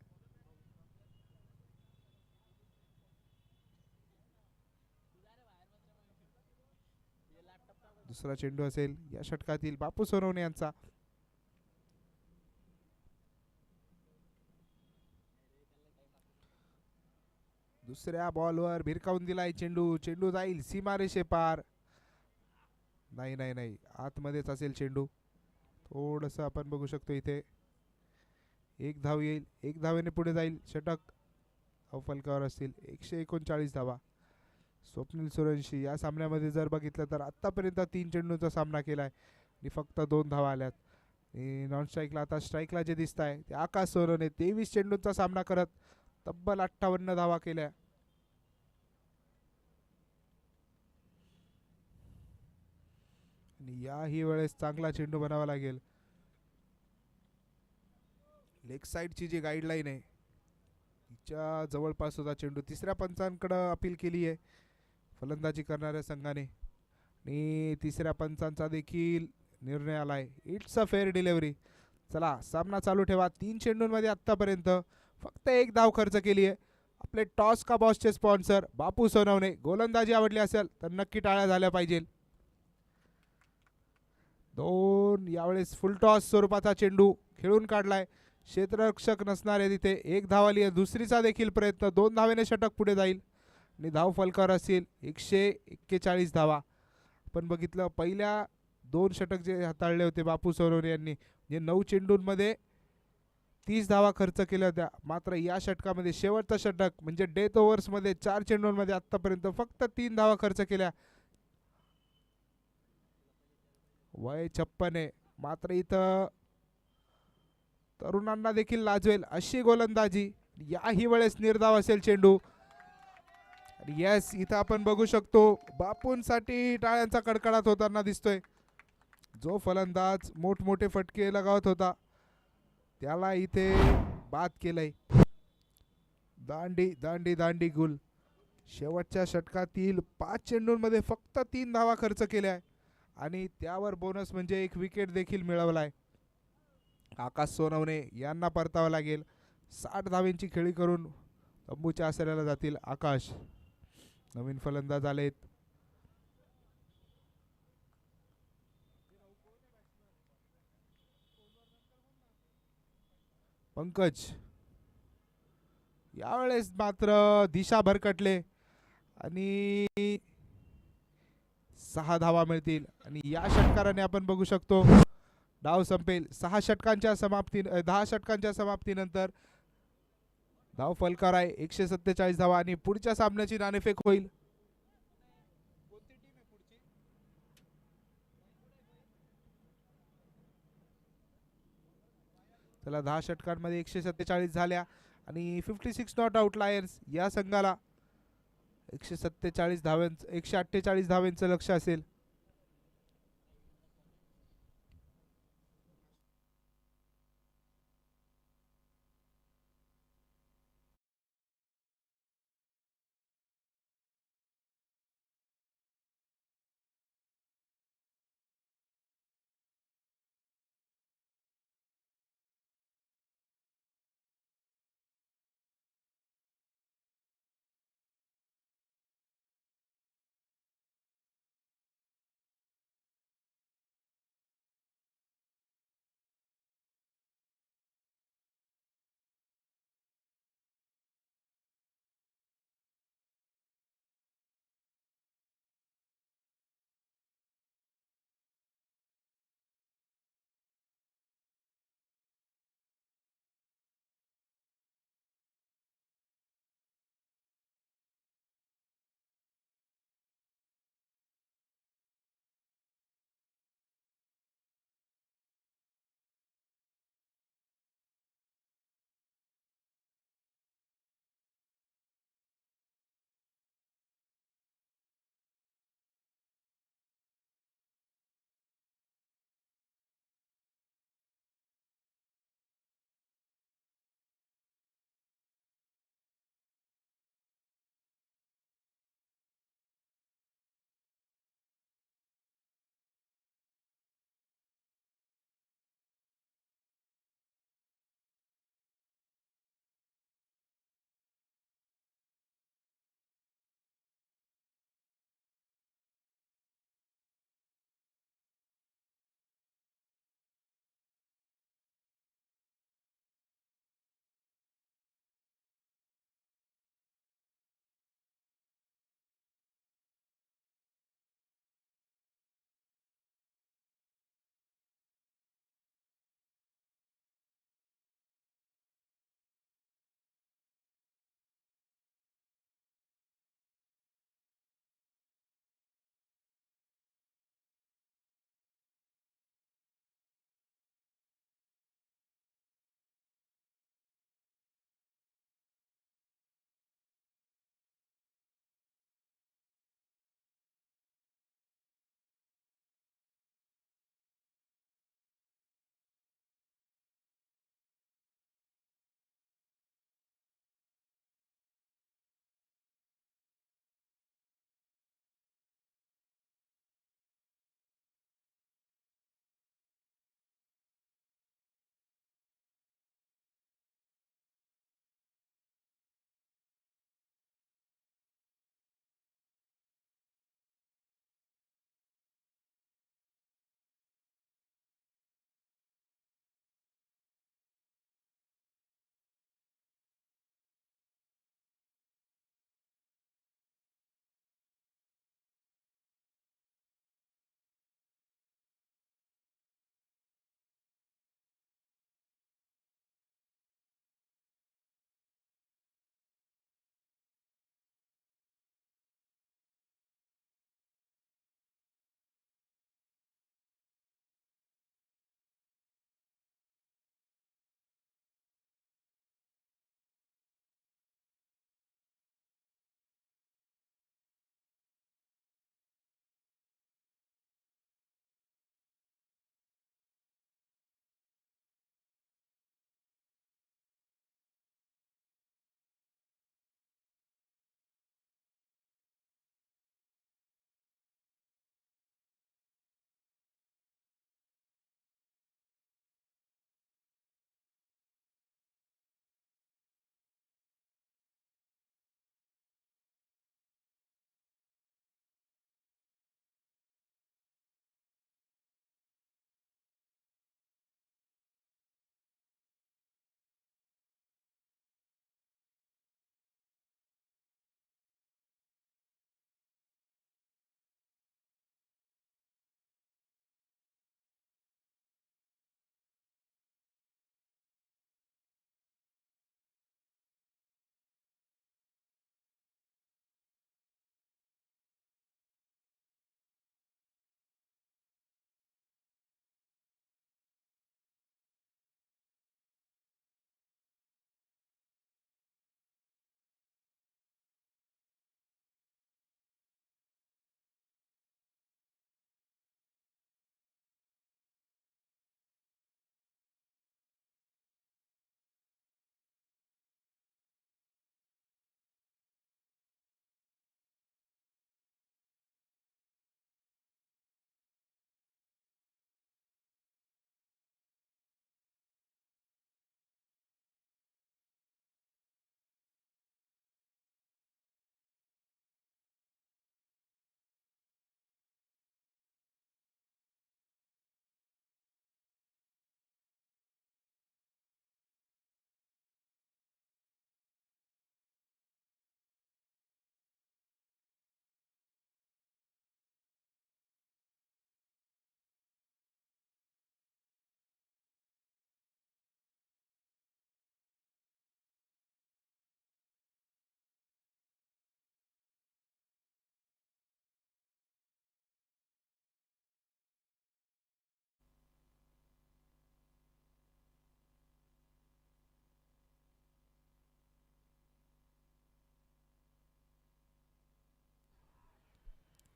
दुसरा चेंडू असेल या षटकातील बापू सोनवणे यांचा. दुसऱ्या बॉलवर भिरकावून दिलाय चेंडू. चेंडू जाईल सीमारेषे पार. नाही नाही नाही, आतमध्येच असेल चेंडू. थोडस आपण बघू शकतो इथे. एक धाव येईल, एक धावेने पुढे जाईल षटक. फलकावर असतील 139 धावा. स्वप्नील सूर्यवंशी या सामन्यामध्ये जर बघितलं तर आतापर्यंत 3 चेंडूंचा सामना केलाय आणि फक्त 2 धावा आल्यात. नॉन स्ट्राईकला आता स्ट्राईकला जे दिसत आहे ते आकाश सोनवणे 23 चेंडूंचा सामना करत तब्बल 58 धावा केल्या. आणि याही वेळेस चांगला चेंडू बनावा लागेल. लेग साईडची जी गाईडलाईन आहे तिच्या जवळपास होता चेंडू. तिसऱ्या पंचांकडे अपील केली आहे फलंदाजी करणाऱ्या संघाने आणि तिसऱ्या पंचांचा देखील निर्णय आलाय. It's a fair delivery. चला सामना चालू ठेवा. 3 चेंडूंमध्ये आत्तापर्यंत फक्त 1 धाव खर्च केली आहे. आपले टॉस का बॉसचे स्पॉन्सर बापू सोनवणे. गोलंदाजी आवडली असेल तर नक्की टाळ्या झाल्या पाहिजे. 2 यावेळेस फुल टॉस स्वरूपाचा चेंडू खेळून काढलाय. क्षेत्ररक्षक नसणारे तिथे 1 धाव आली आहे. दुसरीचा देखील प्रयत्न. 2 धावेने षटक पुढे जाईल आणि धाव फलकावर असतील 141 धावा. आपण बघितलं पहिल्या 2 षटक जे हाताळले होते बापू सोनवणे यांनी जे 9 चेंडूंमध्ये 30 धावा खर्च केल्या होत्या. मात्र या षटकामध्ये शेवटचं षटक म्हणजे डेथ ओव्हर्समध्ये 4 चेंडूंमध्ये आतापर्यंत फक्त 3 धावा खर्च केल्या. वय 56 आहे. मात्र इथं तरुणांना देखील लाजवेल अशी गोलंदाजी. याही वेळेस निर्धाव असेल चेंडू. येस, इथं आपण बघू शकतो बापूंसाठी टाळ्यांचा कडकडाट होताना दिसतोय. जो फलंदाज मोठमोठे फटके लगावत होता त्याला इथे बाद केलंय. दांडी दांडी दांडी गुल. शेवटच्या षटकातील 5 चेंडूंमध्ये फक्त 3 धावा खर्च केल्या आणि त्यावर बोनस म्हणजे 1 विकेट देखील मिळवलाय. आकाश सोनवणे यांना परतावं लागेल. 60 धावेंची खेळी करून तंबूच्या आसऱ्याला जातील आकाश. नवीन फलंदाज आलेत. पंकज. यावेळेस मात्र दिशा भरकटले आणि 6 धावा मिळतील आणि या षटकाराने आपण बघू शकतो डाव संपेल. 10 षटकांच्या समाप्तीनंतर धाव फलकार आहे 147 धावा आणि पुढच्या सामन्याची नाणेफेक होईल. त्याला 10 षटकांमध्ये 147 झाल्या आणि 56 नॉट आउट लायन्स या संघाला 148 धावांचं लक्ष असेल.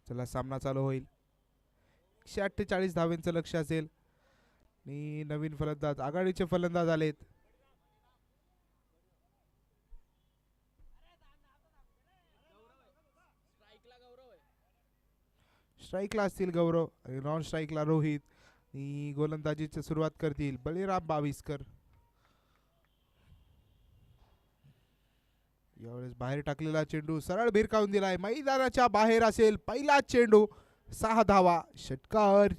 चला सामना चालू होईल. 148 धावांचं लक्ष असेल आणि नवीन फलंदाज आघाडीचे फलंदाज आलेत. स्ट्राईकला असतील गौरव आणि नॉन स्ट्राईकला रोहित आणि गोलंदाजीची सुरुवात करतील बळीराम बाविस्कर. यावेळेस बाहेर टाकलेला चेंडू सरळ भिरकावून दिलाय. मैदानाच्या बाहेर असेल पहिला चेंडू. 6 धावा षटकार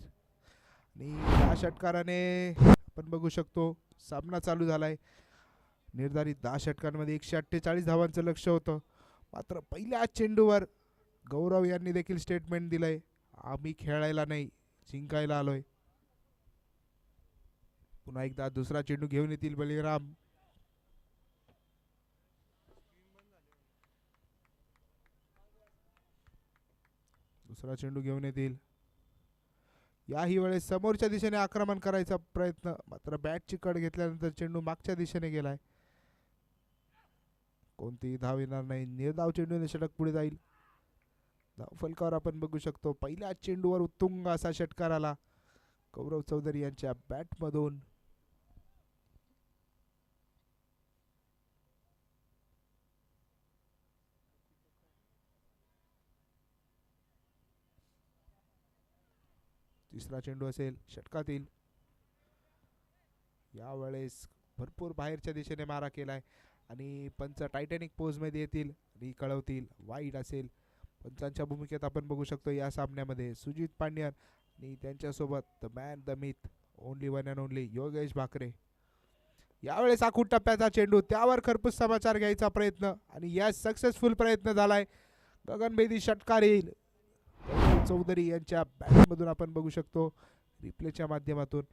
आणि या षटकाराने आपण बघू शकतो सामना चालू झालाय. निर्धारित 10 षटकांमध्ये 148 धावांचं लक्ष होतं. मात्र पहिल्या चेंडूवर गौरव यांनी देखील स्टेटमेंट दिलंय, आम्ही खेळायला नाही जिंकायला आलोय. पुन्हा एकदा दुसरा चेंडू घेऊन येतील बळीराम. दुसरा चेंडू घेऊन येतील. याही वेळेस समोरच्या दिशेने आक्रमण करायचा प्रयत्न, मात्र बॅटची कड घेतल्यानंतर चेंडू मागच्या दिशेने गेलाय. कोणतीही धाव येणार नाही. निर्धाव चेंडूने षटक पुढे जाईल. धाव फलकावर आपण बघू शकतो पहिल्या चेंडूवर उत्तुंग असा षटकार आला गौरव चौधरी यांच्या बॅटमधून. तिसरा चेंडू असेल षटकातील. यावेळेस भरपूर बाहेरच्या दिशेने मारा केलाय आणि पंच टायटॅनिक पोज मध्ये येतील आणि कळवतील वाईड असेल. पंचांच्या भूमिकेत आपण बघू शकतो या सामन्यामध्ये सुजित पांड्यन आणि त्यांच्यासोबत the man the myth only one and only Yogesh Bhakare. यावेळेस आखूड टप्प्याचा चेंडू, त्यावर खरपूस समाचार घ्यायचा प्रयत्न आणि या सक्सेसफुल प्रयत्न झालाय. गगनभेदी षटकार येईल चौधरी यांच्या बॅटमधून आपण बघू शकतो रिप्लेच्या माध्यमातून.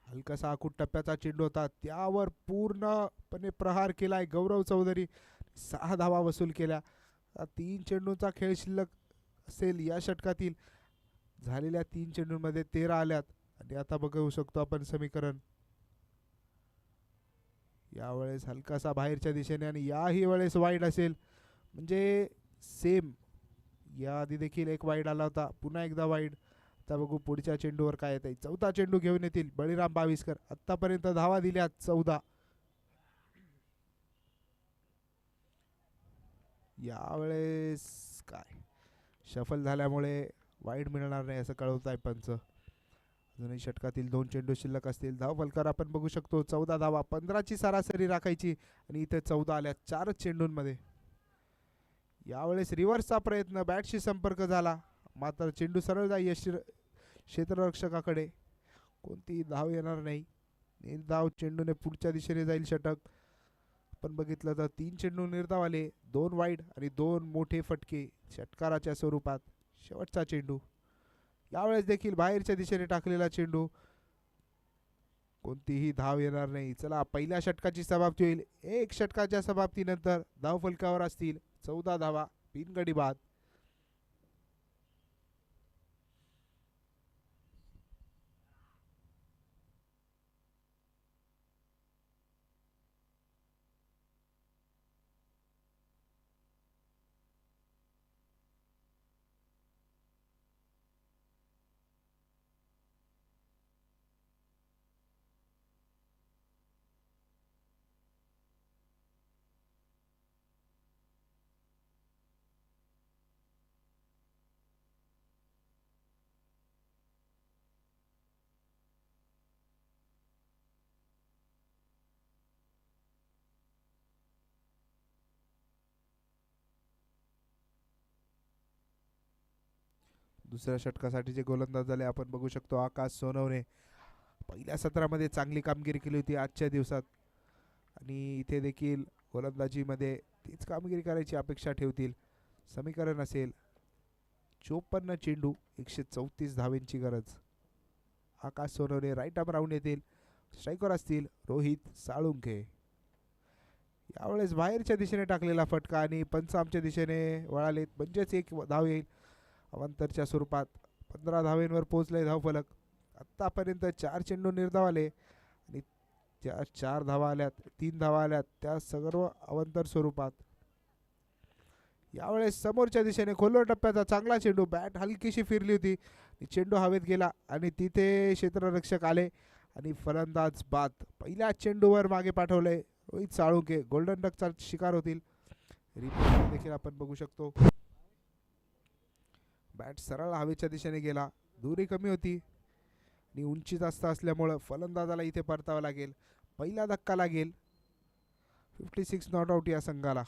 हलकासा आखूड टप्प्याचा चेंडू होता, त्यावर पूर्णपणे प्रहार केलाय गौरव चौधरी. 6 धावा वसूल केल्या. 3 चेंडूंचा खेळ शिल्लक असेल या षटकातील. झालेल्या 3 चेंडूंमध्ये 13 आल्यात आणि आता बघू शकतो आपण समीकरण. यावेळेस हलकासा बाहेरच्या दिशेने आणि याही वेळेस वाईड असेल, म्हणजे सेम या आधी देखील एक वाईड आला होता, पुन्हा एकदा वाईड. आता बघू पुढच्या चेंडूवर काय येत आहे. 4था चेंडू घेऊन येतील बळीराम बाविस्कर. आतापर्यंत धावा दिल्यात 14. यावेळेस काय शफल झाल्यामुळे वाईड मिळणार नाही असं कळवत आहे पंच. अजूनही षटकातील 2 चेंडू शिल्लक असतील. धाव फलकावर आपण बघू शकतो 14 धावा. 15ची सरासरी राखायची आणि इथे 14 आल्या 4 चेंडूंमध्ये. यावेळेस रिव्हर्सचा प्रयत्न, बॅटशी संपर्क झाला मात्र चेंडू सरळ जाई क्षेत्ररक्षकाकडे. कोणतीही धाव येणार नाही. निर्धाव चेंडूने पुढच्या दिशेने जाईल षटक. आपण बघितलं तर 3 चेंडू निर्धाव आले, 2 वाईड आणि 2 मोठे फटके षटकाराच्या स्वरूपात. शेवटचा चेंडू यावेळेस देखील बाहेरच्या दिशेने टाकलेला चेंडू. कोणतीही धाव येणार नाही. चला पहिल्या षटकाची समाप्ती होईल. 1 षटकाच्या समाप्तीनंतर धाव फलकावर असतील 14 धावा बिनगडी बाद. दुसऱ्या षटकासाठीचे गोलंदाज झाले आपण बघू शकतो आकाश सोनवणे. पहिल्या सत्रामध्ये चांगली कामगिरी केली होती आजच्या दिवसात आणि इथे देखील गोलंदाजीमध्ये तीच कामगिरी करायची अपेक्षा ठेवतील. समीकरण असेल 54 चेंडू 134 धावेंची गरज. आकाश सोनवणे राईट आर्म राऊंड येतील. स्ट्राईकर असतील रोहित साळुंखे. यावेळेस बाहेरच्या दिशेने टाकलेला फटका आणि पंच आमच्या दिशेने वळालेत, म्हणजेच 1 धाव येईल अवांतरच्या स्वरूपात. 15 धावेंवर पोहोचले धाव फलक. आत्तापर्यंत 4 चेंडू निर्धाव आले आणि त्या 4 धावा आल्यात, 3 धावा आल्यात, त्या सर्व अवांतर स्वरूपात. यावेळेस समोरच्या दिशेने खोलवर टप्प्याचा चांगला चेंडू, बॅट हलकीशी फिरली होती, चेंडू हवेत गेला आणि तिथे क्षेत्ररक्षक आले आणि फलंदाज बाद. पहिल्या चेंडूवर मागे पाठवले रोहित साळुंके. गोल्डन डकचा शिकार होतील. रिप्ले देखील आपण बघू शकतो. बॅट सरळ हवेच्या दिशेने गेला, दुरी कमी होती आणि उंची जास्त असल्यामुळं फलंदाजाला इथे परतावं लागेल. पहिला धक्का लागेल. 56 नॉट आउट या संघाला.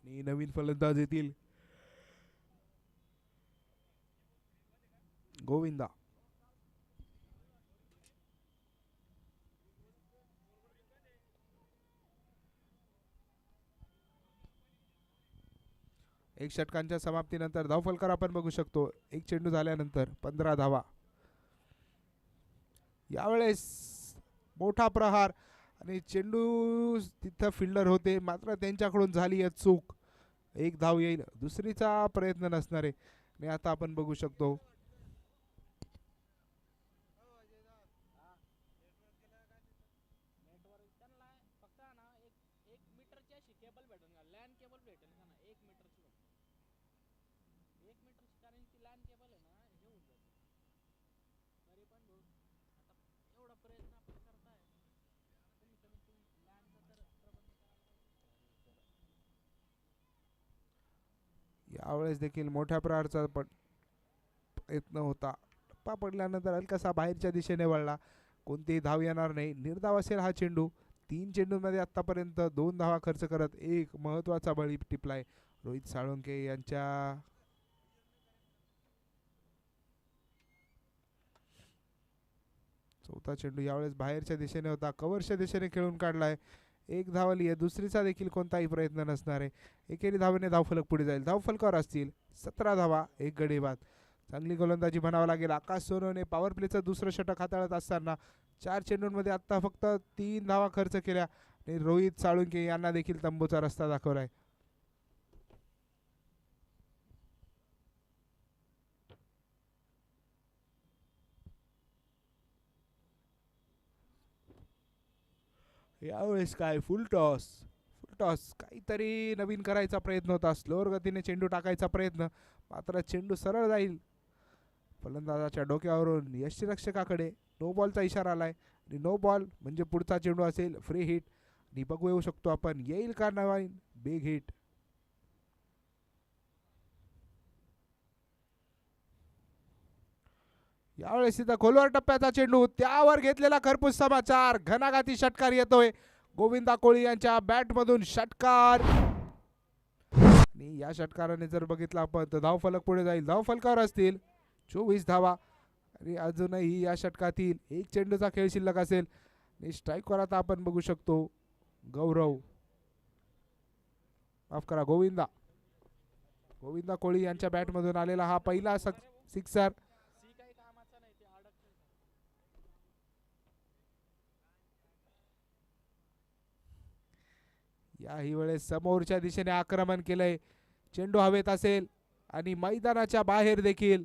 आणि नवीन फलंदाज येतील. गोविंदा. एक षटकांच्या समाप्तीनंतर धावफलकार आपण बघू शकतो. एक चेंडू झाल्यानंतर 15 धावा. यावेळेस मोठा प्रहार आणि चेंडू तिथं फिल्डर होते, मात्र त्यांच्याकडून झाली आहे चूक. एक धाव येईल, दुसरीचा प्रयत्न नसणार आहे. आणि आता आपण बघू शकतो यावेळेस देखील मोठ्या प्रकारचा प्रयत्न होता. टप्पा पडल्यानंतर हलकासा बाहेरच्या दिशेने वळला. कोणतीही धाव येणार नाही, निर्धाव असेल हा चेंडू. 3 चेंडूंमध्ये आतापर्यंत 2 धावा खर्च करत एक महत्वाचा बळी टिपलाय रोहित साळुंके यांच्या. चौथा चेंडू यावेळेस बाहेरच्या दिशेने होता, कव्हरच्या दिशेने खेळून काढलाय. एक धाव आली आहे, दुसरीचा देखील कोणताही प्रयत्न नसणार आहे. एकेरी धावेने धावफलक पुढे जाईल. धावफलकावर असतील 17 धावा, एक गडी बाद. चांगली गोलंदाजी म्हणावं लागेल. आकाश सोनवणे पॉवर प्लेचं दुसरं षटक हाताळत असताना 4 चेंडूंमध्ये आत्ता फक्त 3 धावा खर्च केल्या आणि रोहित साळुंके यांना देखील तंबूचा रस्ता दाखवलाय. यावेळेस काय फुल टॉस. काहीतरी नवीन करायचा प्रयत्न होता. स्लोअर गतीने चेंडू टाकायचा प्रयत्न, मात्र चेंडू सरळ जाईल. फलंदाजाच्या डोक्यावरून यष्टीरक्षकाकडे नो बॉलचा इशारा आलाय आणि नो बॉल म्हणजे पुढचा चेंडू असेल फ्री हिट. आणि बघू येऊ शकतो आपण येईल का नवीन बिग हिट. यावेळेस इथं खोलवर टप्प्याचा चेंडू, त्यावर घेतलेला खरपूस समाचार. घणाघाती षटकार येतोय. गोविंदा कोळी यांच्या बॅट मधून षटकार आणि या षटकाराने जर बघितलं आपण तर धावफलक पुढे जाईल. धावफलकावर असतील 24 धावा आणि अजूनही या षटकातील एक चेंडूचा खेळ शिल्लक असेल. आणि स्ट्राईकवर आता आपण बघू शकतो गौरव, माफ करा गोविंदा कोळी यांच्या बॅट मधून आलेला हा पहिला सिक्सर. याही वेळेस समोरच्या दिशेने आक्रमण केलंय. चेंडू हवेत असेल आणि मैदानाच्या बाहेर देखील.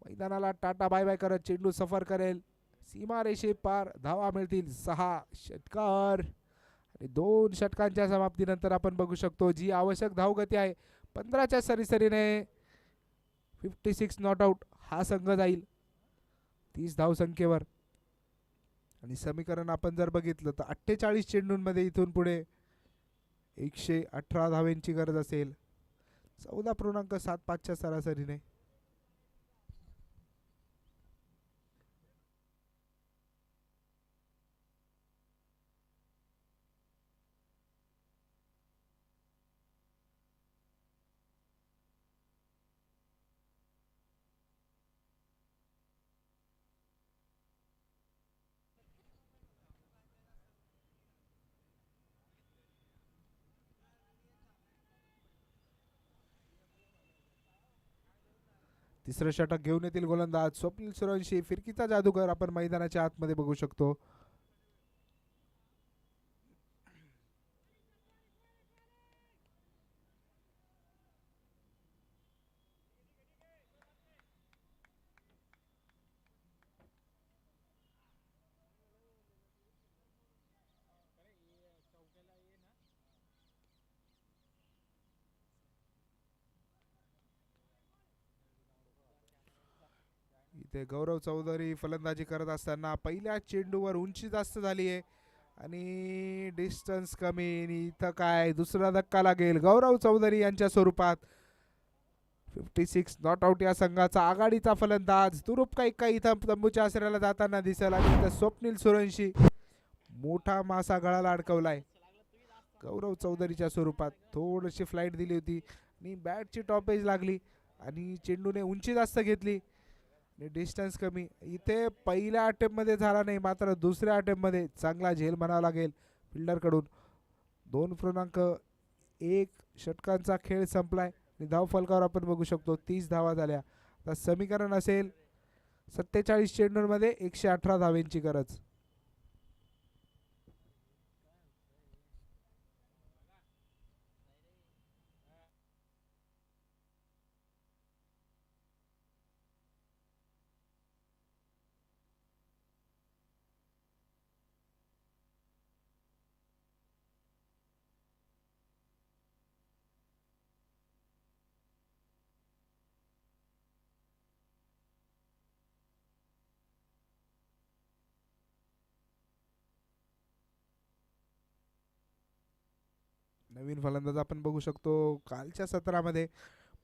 मैदानाला टाटा बाय बाय करत चेंडू सफर करेल. सीमारेषे पार धावा मिळतील 6 षटकार आणि 2 षटकांच्या समाप्तीनंतर आपण बघू शकतो जी आवश्यक धावगती आहे 15च्या सरीसरीने 56 नॉट आउट हा संघ जाईल 30 धावसंख्येवर. आणि समीकरण आपण जर बघितलं तर 48 चेंडूंमध्ये इथून पुढे 118 धावेंची गरज असेल 14.75च्या सरासरीने. तिसरं षटक घेऊन येतील गोलंदाज स्वप्नील सूर्यवंशी. फिरकीचा जादूगर आपण मैदानाच्या आतमध्ये बघू शकतो. इथे गौरव चौधरी फलंदाजी करत असताना पहिल्या चेंडूवर उंची जास्त झाली आहे आणि डिस्टन्स कमी आणि इथं काय दुसरा धक्का लागेल गौरव चौधरी यांच्या स्वरूपात. 56 नॉट आउट या संघाचा आघाडीचा फलंदाज दुरुप काही इथं तंबूच्या आसऱ्याला जाताना दिसेल आणि इथं स्वप्नील सुरवंशी मोठा मासा गळाला अडकवलाय गौरव चौधरीच्या स्वरूपात. थोडीशी फ्लाईट दिली होती आणि बॅटची टॉपेज लागली आणि चेंडूने उंची जास्त घेतली आणि डिस्टन्स कमी. इथे पहिल्या अटेम्प्टमध्ये झाला नाही मात्र दुसऱ्या अटेम्प्टमध्ये चांगला झेल म्हणावा लागेल फिल्डरकडून. 2.1 षटकांचा खेळ संपलाय आणि धाव फलकावर आपण बघू शकतो 30 धावा झाल्या. आता समीकरण असेल 47 चेंडूंमध्ये 118 धावेंची गरज. नवीन फलंदाज आपण बघू शकतो. कालच्या सत्रामध्ये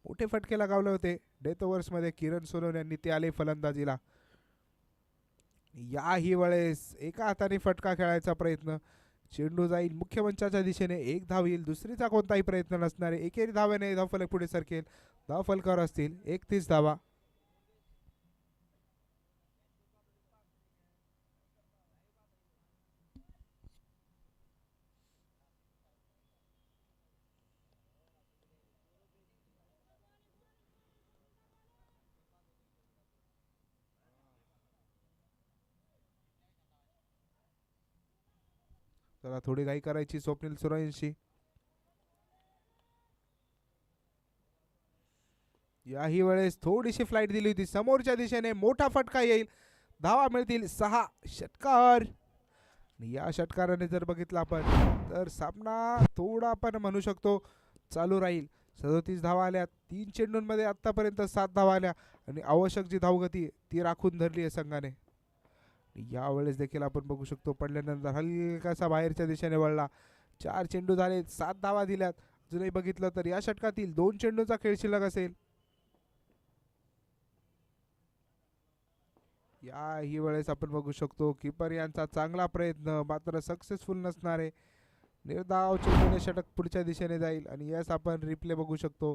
मोठे फटके लगावले होते डेथ ओव्हर्समध्ये किरण सोनवणे यांनी, ते आले फलंदाजीला. याही वेळेस एका हाताने फटका खेळायचा प्रयत्न. चेंडू जाईल मुख्य मंचाच्या दिशेने, एक धाव येईल, दुसरीचा कोणताही प्रयत्न नसणारे. एकेरी धावेने धावफलक पुढे सरकेल. धावफलकावर असतील 31 धावा. चला थोडी घाई करायची स्वप्नील सुरवंशी. याही वेळेस थोडीशी फ्लाईट दिली होती समोरच्या दिशेने, मोठा फटका येईल, धावा मिळतील 6. षटकार. या षटकाराने जर बघितलं आपण तर सामना थोडा आपण म्हणू शकतो चालू राहील. 37 धावा आल्या 3 चेंडूंमध्ये, आतापर्यंत 7 धावा आल्या आणि आवश्यक जी धावगती ती राखून धरली आहे संघाने. यावेळेस देखील आपण बघू शकतो पडल्यानंतर हलकासा बाहेरच्या दिशेने वळला. 4 चेंडू झाले, 7 धावा दिल्यात. अजूनही बघितलं तर या षटकातील 2 चेंडूचा खेळ शिल्लक असेल. याही वेळेस आपण बघू शकतो कीपर यांचा चांगला प्रयत्न मात्र सक्सेसफुल नसणारे. निर्धाव चेंडूने षटक पुढच्या दिशेने जाईल आणि यास आपण रिप्ले बघू शकतो.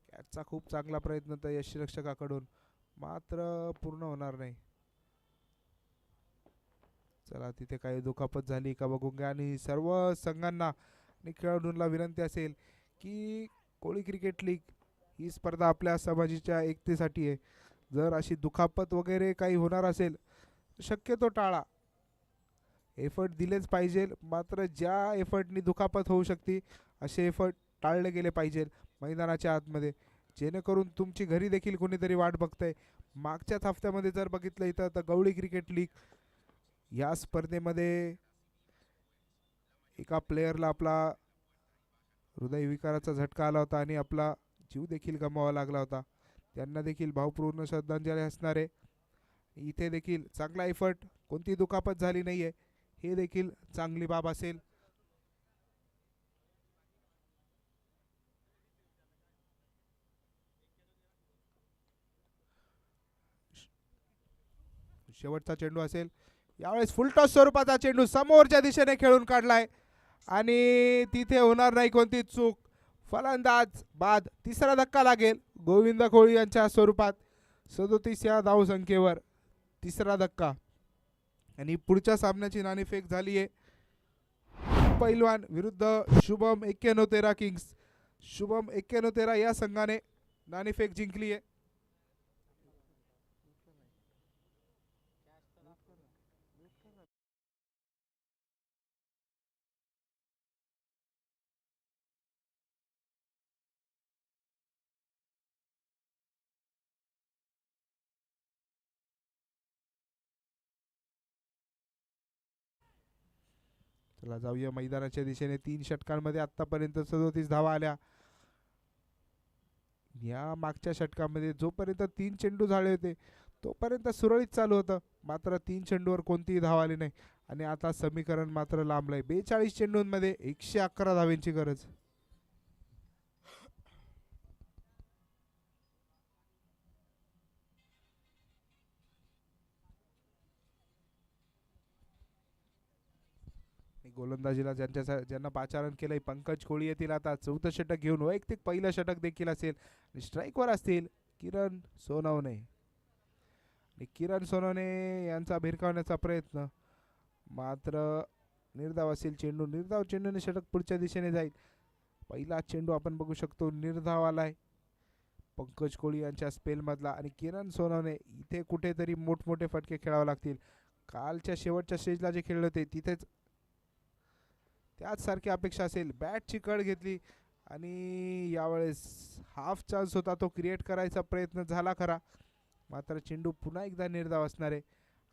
कॅचचा खूप चांगला प्रयत्न तर यष्टिरक्षकाकडून मात्र पूर्ण होणार नाही. चला तिथे काही दुखापत झाली का बघून घ्या आणि सर्व संघांना आणि खेळाडूंना विनंती असेल की कोळी क्रिकेट लीग ही स्पर्धा आपल्या समाजाच्या एकतेसाठी आहे. जर अशी दुखापत वगैरे काही होणार असेल शक्यतो टाळा. एफर्ट दिलेच पाहिजे मात्र ज्या एफर्टनी दुखापत होऊ शकते असे एफर्ट टाळले गेले पाहिजे मैदानाच्या आतमध्ये, जेणेकरून तुमची घरी देखील कोणीतरी वाट बघतंय. मागच्याच हफ्त्यामध्ये जर बघितलं इथं तर गवळी क्रिकेट लीग या स्पर्धेमध्ये एका प्लेयरला आपला हृदयविकाराचा झटका आला होता आणि आपला जीव देखील गमवावा लागला होता. त्यांना देखील भावपूर्ण श्रद्धांजली असणार आहे. इथे देखील चांगला एफर्ट, कोणती दुखापत झाली नाही आहे हे देखील चांगली बाब असेल. शेवटचा चेंडू असेल यावेळेस फुलटॉस स्वरूपाचा चेंडू समोरच्या दिशेने खेळून काढलाय आणि तिथे होणार नाही कोणती चूक. फलंदाज बाद. तिसरा धक्का लागेल गोविंद कोळी यांच्या स्वरूपात 37 या धावसंख्येवर तिसरा धक्का आणि पुढच्या सामन्याची नाणेफेक झाली आहे. पैलवान विरुद्ध शुभम 9113 किंग्स. शुभम 9113 या संघाने नाणेफेक जिंकली आहे. चला जाऊया मैदानाच्या दिशेने. 3 षटकांमध्ये आतापर्यंत 37 धावा आल्या. या मागच्या षटकामध्ये जोपर्यंत 3 चेंडू झाले होते तोपर्यंत सुरळीत चालू होतं, मात्र 3 चेंडूवर कोणतीही धाव आली नाही आणि आता समीकरण मात्र लांबलंय. 42 चेंडूंमध्ये 111 धावांची गरज. गोलंदाजीला ज्यांना पाचारण केलंय पंकज कोळी येतील आता. 4थं षटक घेऊन वैयक्तिक पहिलं षटक देखील असेल. स्ट्राईकवर असतील किरण सोनवणे. किरण सोनवणे यांचा भिरकावण्याचा प्रयत्न, मात्र निर्धाव असेल चेंडू. निर्धाव चेंडूने षटक पुढच्या दिशेने जाईल. पहिला चेंडू आपण बघू शकतो निर्धाव आलाय पंकज कोळी यांच्या स्पेलमधला. आणि किरण सोनवणे इथे कुठेतरी मोठमोठे फटके खेळावे लागतील. कालच्या शेवटच्या स्टेजला जे खेळले होते तिथेच त्याच सारखी अपेक्षा असेल. बॅटची कड घेतली आणि यावेळेस हाफ चान्स होता तो क्रिएट करायचा प्रयत्न झाला खरा, मात्र चेंडू पुन्हा एकदा निर्धाव असणार आहे.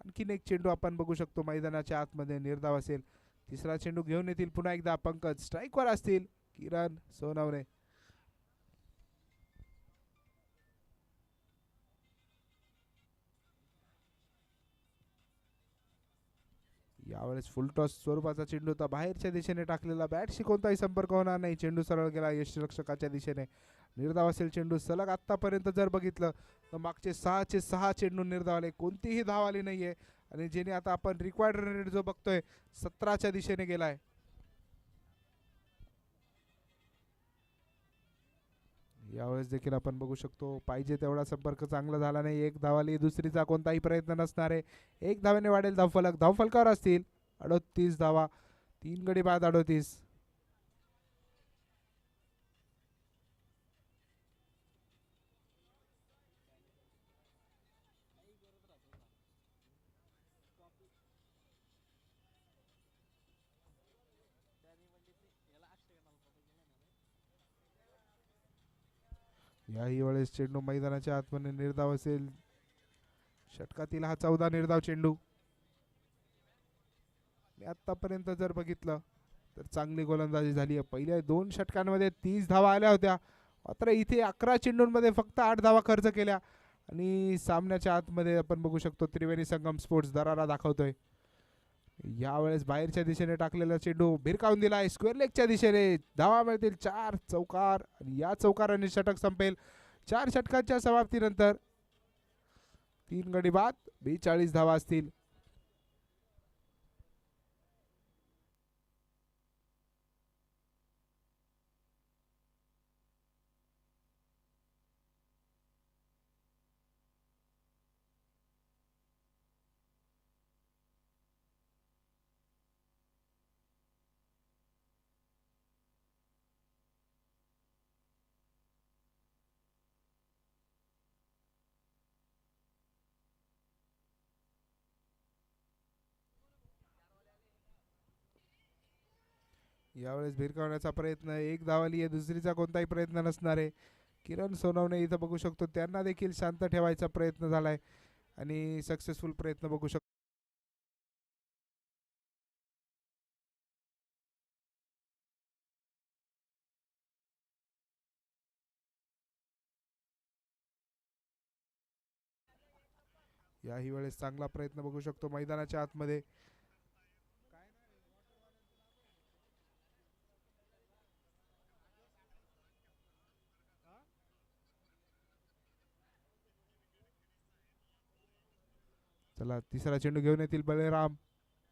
आणखीन एक चेंडू आपण बघू शकतो मैदानाच्या आतमध्ये निर्धाव असेल. तिसरा चेंडू घेऊन येतील पुन्हा एकदा पंकज. स्ट्राईकवर असतील किरण सोनवणे. यावेळेस फुल टॉस स्वरूपाचा चेंडू होता, बाहेरच्या दिशेने टाकलेला. बॅटशी कोणताही संपर्क होणार नाही. चेंडू सरळ गेला यष्टिरक्षकाच्या दिशेने. निर्धाव असेल चेंडू. सलग आतापर्यंत जर बघितलं तर मागचे 6चे 6 चेंडू निर्धाव आले, कोणतीही धाव आली नाहीये. आणि जेणे आता आपण रिक्वायर्ड रन रेट जो बघतोय 17च्या दिशेने गेलाय. यावेळेस देखील आपण बघू शकतो पाहिजे तेवढा संपर्क चांगला झाला नाही. 1 धाव आली, दुसरीचा कोणताही प्रयत्न नसणार आहे. 1 धावेने वाढेल धावफलक. धावफलकावर असतील 38 धावा. 3 गडी बाद 38. याही वेळेस चेंडू मैदानाच्या आतमध्ये निर्धाव असेल. षटकातील हा 14 निर्धाव चेंडू. आतापर्यंत जर बघितलं तर चांगली गोलंदाजी झाली आहे. पहिल्या 2 षटकांमध्ये 30 धावा आल्या होत्या, मात्र इथे 11 चेंडूंमध्ये फक्त 8 धावा खर्च केल्या. आणि सामन्याच्या आतमध्ये आपण बघू शकतो त्रिवेणी संगम स्पोर्ट्स दरारा दाखवतोय. यावेळेस बाहेरच्या दिशेने टाकलेला चेंडू भिरकावून दिलाय स्क्वेअर लेगच्या दिशेने. धावा मिळतील 4 चौकार आणि या चौकाराने षटक संपेल. 4 षटकांच्या समाप्तीनंतर 3 गडी बाद 42 धावा असतील. यावेळेस भिरकावण्याचा प्रयत्न. 1 धाव आली आहे, दुसरीचा कोणताही प्रयत्न नसणार आहे. किरण सोनवणे इथं बघू शकतो त्यांना देखील शांत ठेवायचा प्रयत्न झालाय आणि सक्सेसफुल प्रयत्न बघू शकतो. याही वेळेस चांगला प्रयत्न बघू शकतो मैदानाच्या आतमध्ये. चला तिसरा चेंडू घेऊन येतील बळीराम.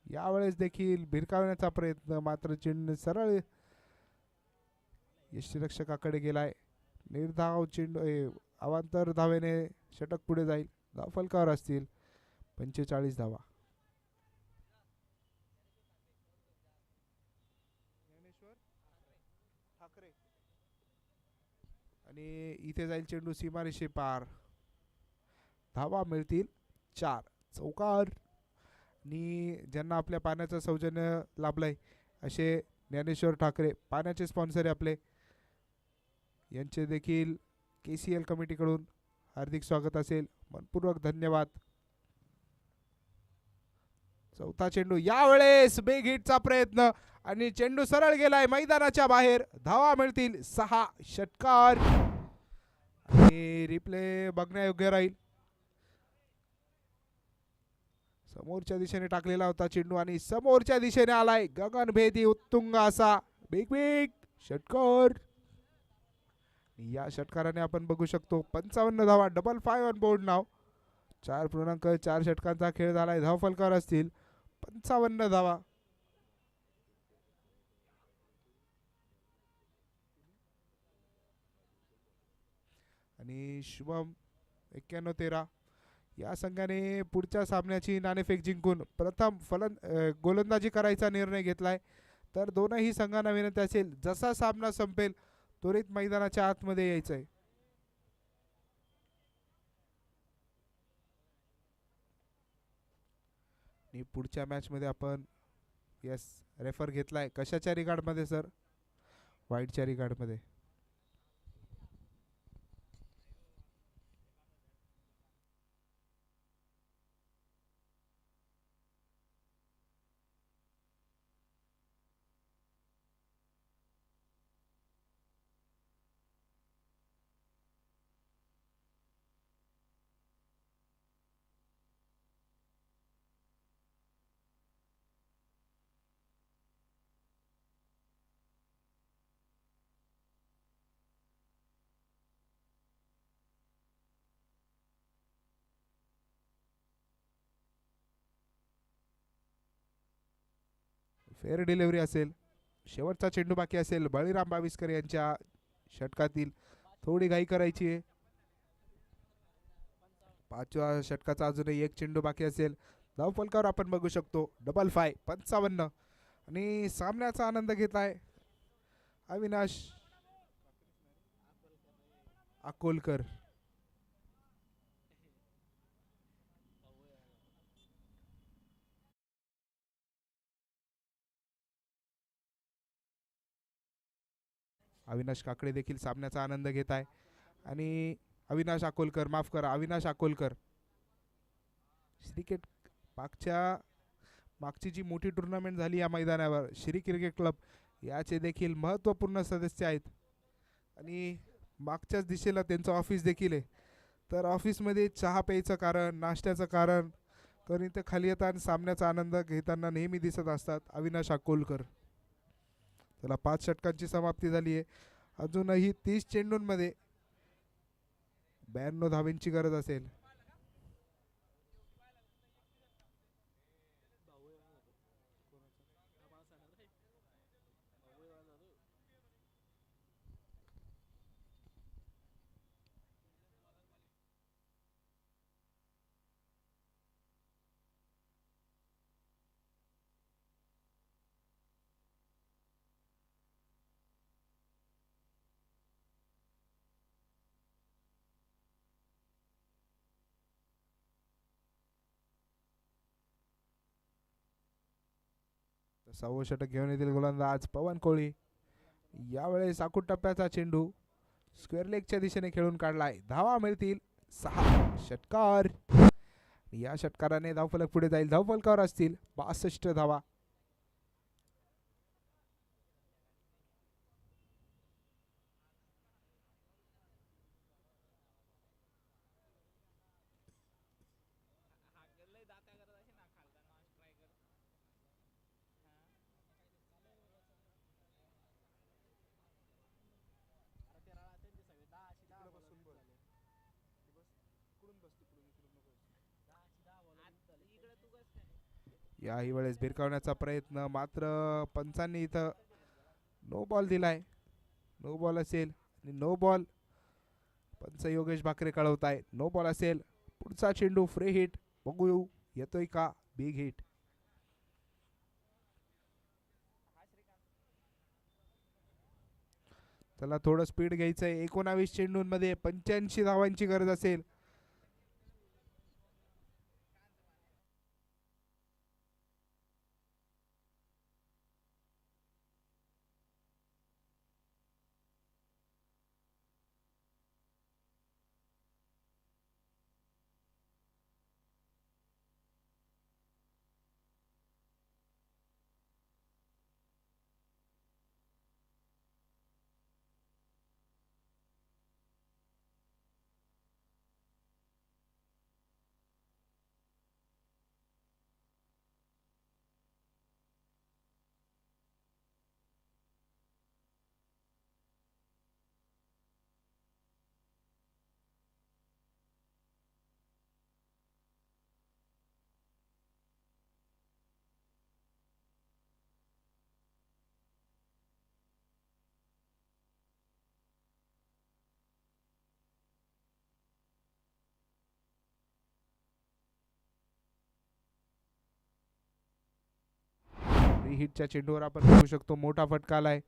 यावेळेस देखील भिरकावण्याचा प्रयत्न, मात्र चेंडू सरळ यष्टिरक्षकाकडे गेलाय. निर्धाव चेंडू अवांतर धावेने षटक पुढे जाईल. धावफलकावर असतील 45 धावा. आणि इथे जाईल चेंडू सीमारेषे पार. धावा मिळतील 4 चौकार. आणि ज्यांना आपल्या पाण्याचं सौजन्य लाभलंय असे ज्ञानेश्वर ठाकरे, पाण्याचे स्पॉन्सर आहे आपले, यांचे देखील KCL कमिटीकडून हार्दिक स्वागत असेल. मनपूर्वक धन्यवाद. चौथा चेंडू, यावेळेस बिग हिटचा प्रयत्न आणि चेंडू सरळ गेलाय मैदानाच्या बाहेर. धावा मिळतील 6. षटकार आणि रिप्ले बघण्यायोग्य राहील. समोरच्या दिशेने टाकलेला होता चेंडू आणि समोरच्या दिशेने आलाय गगनभेदी उत्तुंग असा बिग बिग षटकार. या षटकाराने आपण बघू शकतो 55 धावा, डबल 5 ऑन बोर्ड नाव. 4.4 षटकांचा खेळ झालाय. धावफलकावर असतील 55 धावा. आणि शुभम 91-13 या संघाने पुढच्या सामन्याची नाणेफेक जिंकून प्रथम गोलंदाजी करायचा निर्णय घेतलाय. तर दोनही संघांना विनंती असेल जसा सामना संपेल त्वरित मैदानाच्या आतमध्ये यायचंय. आणि पुढच्या मॅच मध्ये आपण रेफर घेतलाय कशाच्या रिगार्ड मध्ये सर? वाईटच्या रिगार्ड मध्ये. फेअर डिलिव्हरी असेल. शेवटचा चेंडू बाकी असेल. बळीराम बाविस्कर यांच्या षटकातील थोडी घाई करायची आहे. 5व्या षटकाचा अजूनही एक चेंडू बाकी असेल. धावफलकावर आपण बघू शकतो डबल 5 55 आणि सामन्याचा आनंद घेत आहे अविनाश अकोलकर. अविनाश काकडे देखील सामन्याचा आनंद घेत आहे. आणि अविनाश अकोलकर, माफ करा, अविनाश अकोलकर क्रिकेट मागची जी मोठी टुर्नामेंट झाली या मैदानावर श्री क्रिकेट क्लब याचे देखील महत्त्वपूर्ण सदस्य आहेत. आणि मागच्याच दिशेला त्यांचं ऑफिस देखील आहे. तर ऑफिसमध्ये चहा प्यायचं कारण, नाश्त्याचं कारण करून इथं खाली येतात सामन्याचा आनंद घेताना नेहमी दिसत असतात अविनाश अकोलकर. त्याला 5 षटकांची समाप्ती झाली आहे. अजूनही 30 चेंडूंमध्ये 92 धावांची गरज असेल. सहावं षटक घेऊन येतील गोलंदाज पवन कोळी. यावेळेस आखूड टप्प्याचा चेंडू स्क्वेअर लेगच्या दिशेने खेळून काढलाय. धावा मिळतील 6. षटकार. या षटकाराने धावफलक पुढे जाईल. धावफलकावर असतील 62 धावा. याही वेळेस भिरकावण्याचा प्रयत्न, मात्र पंचांनी इथं नो बॉल दिलाय. नो बॉल असेल आणि नो बॉल पंच योगेश भाकरे कळवताय. नो बॉल असेल. पुढचा चेंडू फ्री हिट बघू येतोय का बिग हिट. त्याला थोडं स्पीड घ्यायचंय. 19 चेंडूंमध्ये 85 धावांची गरज असेल. हिटच्या चेंडूवर आपण बघू शकतो मोठा फटका आलाय.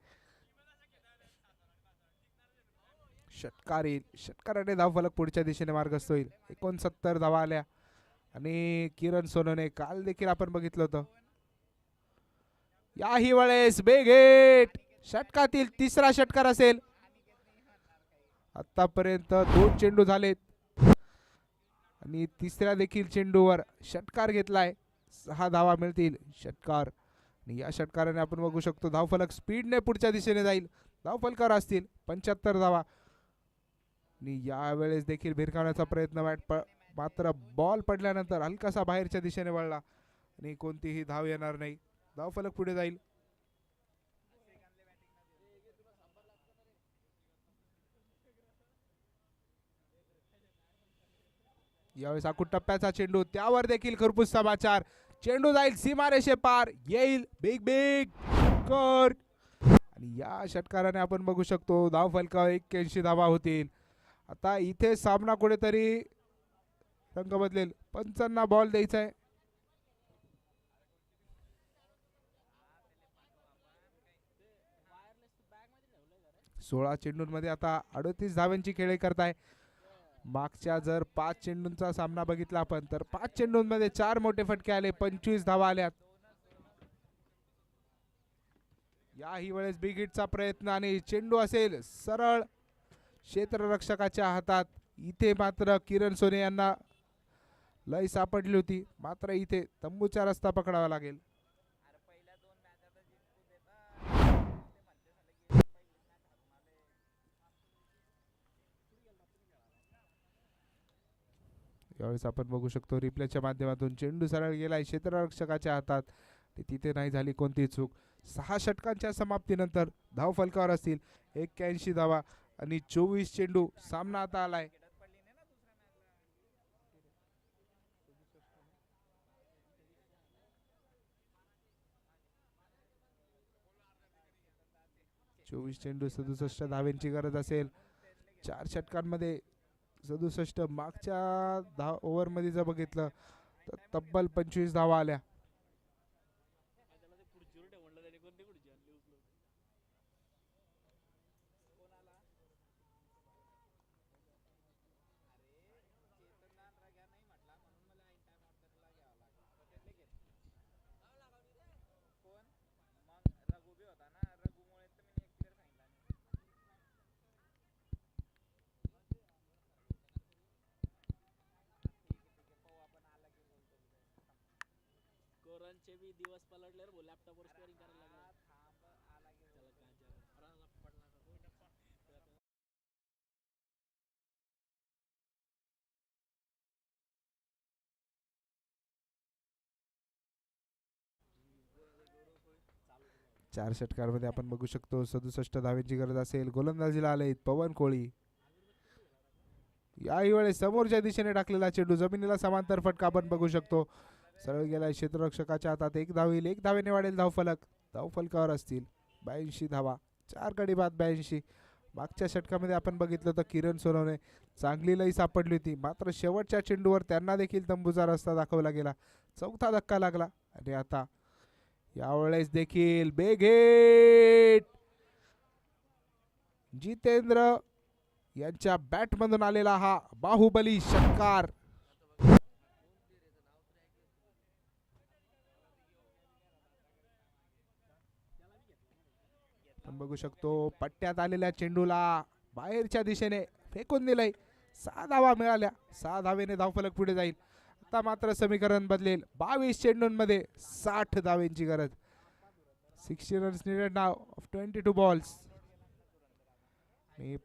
षटकार येईल, षटकाराने धावफलक पुढच्या दिशेने मार्गस्थ होईल. 69 धावा आल्या आणि किरण सोनवणे काल देखील आपण बघितलं होतं. याही वेळेस बिग हिट, षटकातील तिसरा षटकार असेल. आतापर्यंत 2 चेंडू झालेत आणि तिसऱ्या देखील चेंडूवर षटकार घेतलाय. 6 धावा मिळतील. षटकार आणि या षटकाराने आपण बघू शकतो धावफलक स्पीडने पुढच्या दिशेने जाईल. धावफलकावर असतील 75 धावा आणि यावेळेस देखील भिरकावण्याचा प्रयत्न मात्र बॉल पडल्यानंतर हलकासा बाहेरच्या दिशेने वळला आणि कोणतीही धाव येणार नाही. धावफलक पुढे जाईल. यावेळेस आकुट टप्प्याचा चेंडू, त्यावर देखील खरपूस समाचार. चेंडू जाईल सीमारेषे पार, येईल बिग बिग कट आणि या षटकाराने आपण बघू शकतो धावफलकावर 81 धावा होतील. आता इथे सामना कुठेतरी रंग बदलेल. पंचांना बॉल द्यायचा आहे. सोळा चेंडूंमध्ये आता 38 धावांची खेळी करताय. मागच्या जर 5 चेंडूंचा सामना बघितला आपण तर 5 चेंडूंमध्ये 4 मोठे फटके आले, 25 धावा आल्यात. याही वेळेस बिग हिटचा प्रयत्न आणि चेंडू असेल सरळ क्षेत्ररक्षकाच्या हातात. इथे मात्र किरण सोने यांना लय सापडली होती, मात्र इथे तंबूचा रस्ता पकडावा लागेल. यावेळेस आपण बघू शकतो रिप्लेच्या माध्यमातून चेंडू सरळ गेलाय क्षेत्ररक्षकाच्या हातात. तिथे नाही झाली कोणती चूक. 6 षटकांच्या समाप्तीनंतर धावफलकावर असतील 81 धावा आणि 24 चेंडू. सामना आता आलाय. चोवीस चेंडू 67 धावेंची गरज असेल. 4 षटकांमध्ये 67. मागच्या ओव्हर मध्ये जर बघितलं तर तब्बल 25 धावा आल्या. कोरोनाचे भी दिवस पलटले रे, लॅपटॉपवर स्कोरिंग करायला लागला. चार षटकांमध्ये आपण बघू शकतो 67 धावेंची गरज असेल. गोलंदाजीला आले पवन कोळी. याही वेळेस समोरच्या दिशेने टाकलेला चेंडू जमिनीला समांतर फटका आपण बघू शकतो. सरळ गेला क्षेत्ररक्षकाच्या हातात. 1 धाव येईल. 1 धावेने वाढेल धावफलक. धावफलकावर असतील 82 धावा. 4 गडी बाद 82. मागच्या षटकामध्ये आपण बघितलं तर किरण सोनवणे चांगली लई सापडली होती, मात्र शेवटच्या चेंडूवर त्यांना देखील तंबूचा रस्ता दाखवला गेला. 4था धक्का लागला आणि आता यावेळेस देखील बिग हिट. जितेंद्र यांच्या बॅट मधून आलेला हा बाहुबली षटकार. आपण बघू शकतो पट्ट्यात आलेल्या चेंडूला बाहेरच्या दिशेने फेकून दिलंय. 6 धावा मिळाल्या. 6 धावेने धावफलक पुढे जाईल. आता मात्र समीकरण बदलेल. 22 चेंडूंमध्ये 60 धावेंची गरज. 60 runs needed now of 22 balls.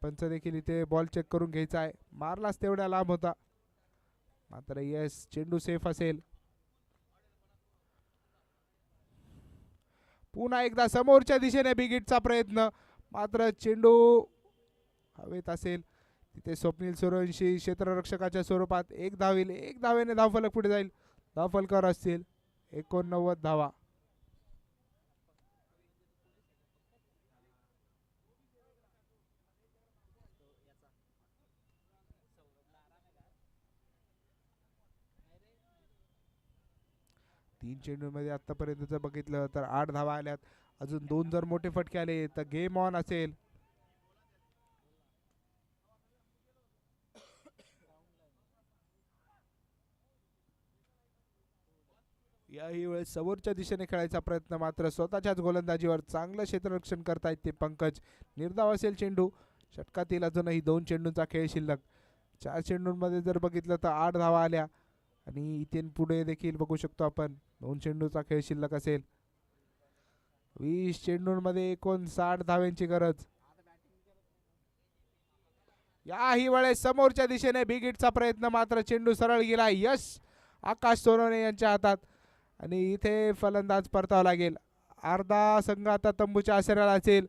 पंच देखील इथे बॉल चेक करून घ्यायचा आहे. मारलाच तेवढ्या लांब होता, मात्र यस चेंडू सेफ असेल. पुन्हा एकदा समोरच्या दिशेने बिग हिटचा प्रयत्न, मात्र चेंडू हवेत असेल. तिथे स्वप्नील सूर्यवंशी क्षेत्ररक्षकाच्या स्वरूपात 1 धाव येईल. 1 धावेने धावफलक पुढे जाईल. धावफलकावर असतील 89 धावा. 3 चेंडूंमध्ये आतापर्यंत जर बघितलं तर 8 धावा आल्यात. अजून 2 जर मोठे फटके आले तर गेम ऑन असेल. याही वेळेस समोरच्या दिशेने खेळायचा प्रयत्न, मात्र स्वतःच्याच गोलंदाजीवर चांगलं क्षेत्ररक्षण करतायत ते पंकज. निर्धाव असेल चेंडू. षटकातील अजूनही 2 चेंडूंचा खेळ शिल्लक. 4 चेंडूंमध्ये जर बघितलं तर 8 धावा आल्या आणि इथून पुढे देखील बघू शकतो आपण 2 चेंडूचा खेळ शिल्लक असेल. 20 चेंडूंमध्ये 59 धाव्यांची गरज. याही वेळेस समोरच्या दिशेने बिग हिटचा प्रयत्न, मात्र चेंडू सरळ गेला. यश आकाश सोनवणे यांच्या हातात आणि इथे फलंदाज परतावा लागेल. अर्धा संघ आता तंबूच्या आसऱ्याला असेल.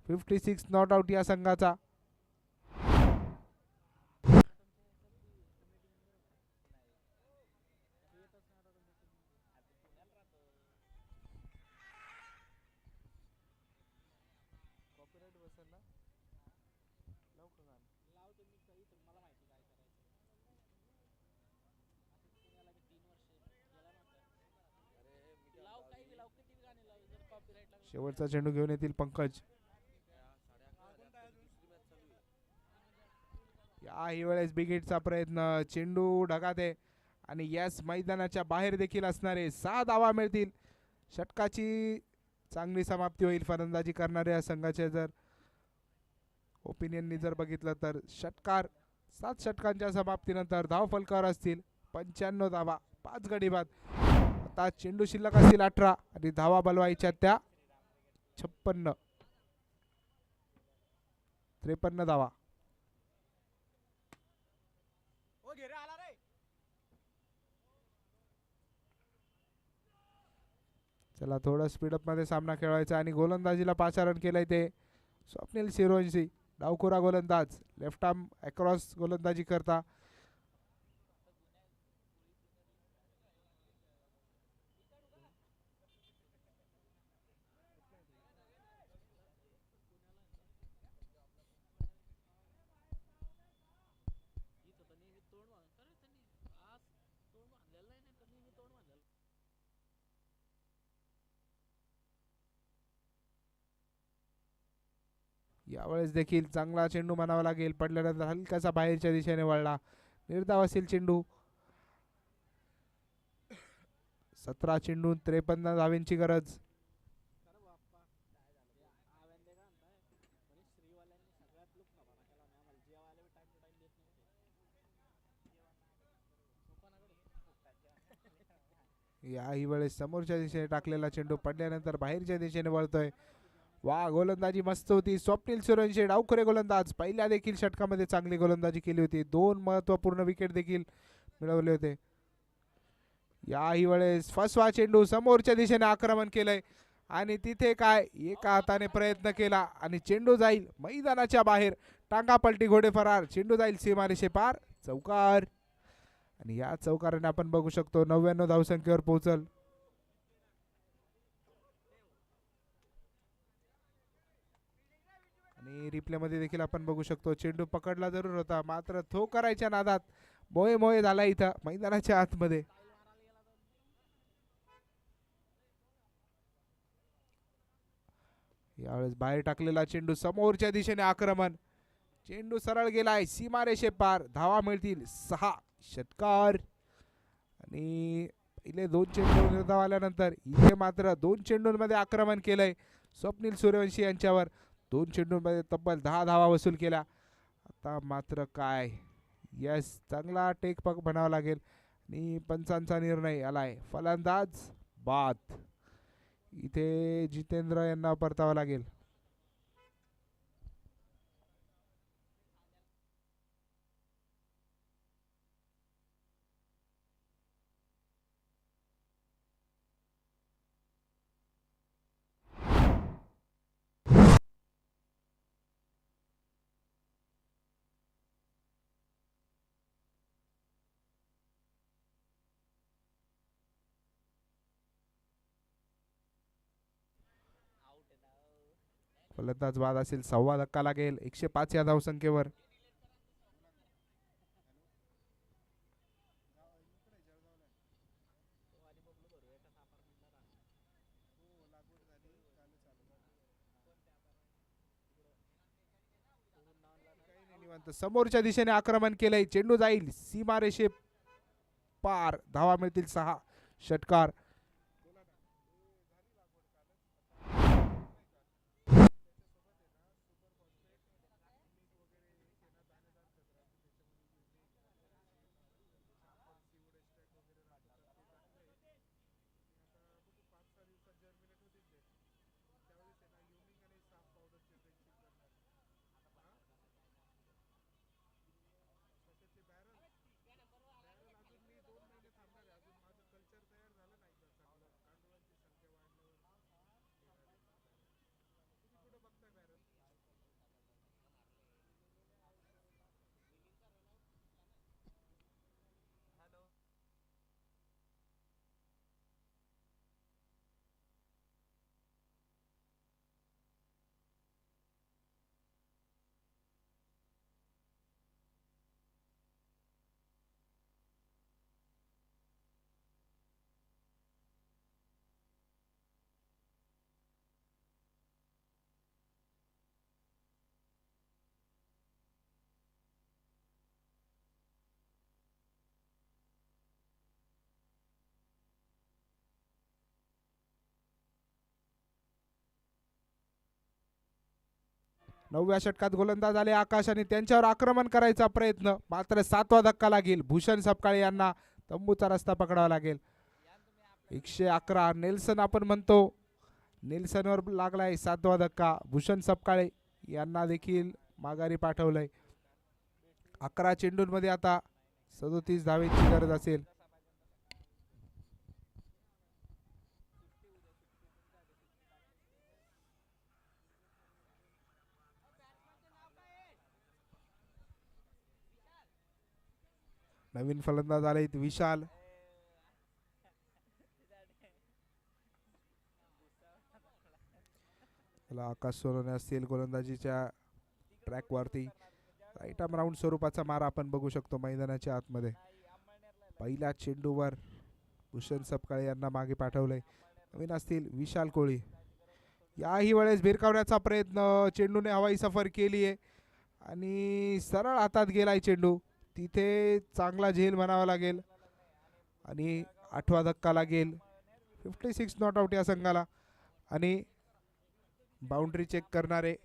56 नॉट आउट या संघाचा. शेवटचा चेंडू घेऊन येतील पंकज. याही वेळेस बिग हिटचा प्रयत्न. चेंडू ढगात आहे आणि यास मैदानाच्या बाहेर देखील असणारे 6 धावा मिळतील. षटकाची चांगली समाप्ती होईल फलंदाजी करणाऱ्या संघाचे. जर ओपिनियननी जर बघितलं तर षटकार 7 षटकांच्या समाप्तीनंतर धाव फलकावर असतील 95 धावा, 5 गडी बाद. आता चेंडू शिल्लक असतील 18 आणि धावा बलवायच्या त्या 56. 53 धावा. चला थोडं स्पीडअप मध्ये सामना खेळवायचा आणि गोलंदाजीला पाचारण केलंय ते स्वप्नील सिरोंशी. डावखुरा गोलंदाज, लेफ्ट आर्म अक्रॉस गोलंदाजी करता. यावेळेस देखील चांगला चेंडू म्हणावा लागेल. पडल्यानंतर हलकासा बाहेरच्या दिशेने वळला. निर्धाव असेल चेंडू. 17 चेंडून 53 धावेंची गरज. याही वेळेस समोरच्या दिशेने टाकलेला चेंडू पडल्यानंतर बाहेरच्या दिशेने वळतोय. वा, गोलंदाजी मस्त होती. स्वप्नील सूर्यवंशी डावखुरे गोलंदाज. पहिल्या देखील षटकामध्ये चांगली गोलंदाजी केली होती. 2 महत्त्वपूर्ण विकेट देखील मिळवले होते. याही वेळेस फसवा चेंडू. समोरच्या दिशेने आक्रमण केलंय आणि तिथे काय एका हाताने प्रयत्न केला आणि चेंडू जाईल मैदानाच्या बाहेर. टांगा पलटी घोडे फरार. चेंडू जाईल सीमारेषे पार. चौकार आणि या चौकाराने आपण बघू शकतो 99 धावसंख्येवर पोहोचल. आणि रिप्ले मध्ये देखील आपण बघू शकतो चेंडू पकडला जरूर होता, मात्र थो करायच्या नादात मोये मोये झाला इथं मैदानाच्या आतमध्ये. यावेळेस बाहेर टाकलेला चेंडू. समोरच्या दिशेने आक्रमण. चेंडू सरळ गेलाय सीमारेषे पार. धावा मिळतील 6. षटकार आणि पहिले 2 चेंडू निर्धाव आल्यानंतर इथे मात्र 2 चेंडूंमध्ये आक्रमण केलंय स्वप्नील सूर्यवंशी यांच्यावर. 2 चेंडूंमध्ये तब्बल 10 धावा वसूल केल्या. आता मात्र काय यस चांगला टेक पक म्हणावा लागेल आणि पंचांचा निर्णय आलाय फलंदाज बाद. इथे जितेंद्र यांना परतावा लागेल. फलंदाज बाद असेल. 1.25 धक्का लागेल 105 या धावसंख्येवर. नंतर समोरच्या दिशेने आक्रमण केलंय, चेंडू जाईल सीमारेषे पार, धावा मिळतील 6. षटकार. नवव्या षटकात गोलंदाज आले आकाश आणि त्यांच्यावर आक्रमण करायचा प्रयत्न, मात्र 7वा धक्का लागेल. भूषण सपकाळे यांना तंबूचा रस्ता पकडावा लागेल. 111 नेल्सन आपण म्हणतो, नेल्सनवर लागलाय 7वा धक्का. भूषण सपकाळे यांना देखील माघारी पाठवलंय. 11 चेंडूंमध्ये आता 37 धावेची गरज असेल. नवीन फलंदाज आले विशाल. आकाश सोनवणे असतील गोलंदाजीच्या ट्रॅक वरती. राईट आर्म राऊंड स्वरूपाचा मारा आपण बघू शकतो मैदानाच्या आतमध्ये. पहिल्या चेंडूवर भूषण सपकाळे यांना मागे पाठवलंय. नवीन असतील विशाल कोळी. याही वेळेस भिरकावण्याचा प्रयत्न, चेंडूने हवाई सफर केली आहे आणि सरळ हातात गेलाय चेंडू. तिथे चांगला झेल म्हणावा लागेल आणि 8वा धक्का लागेल. 56 नॉट आउट या संघाला. आणि बाउंड्री चेक करणारे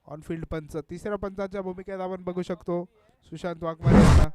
ऑनफिल्ड पंच, तिसऱ्या पंचाच्या भूमिकेत आपण बघू शकतो सुशांत वाघमारे यांना.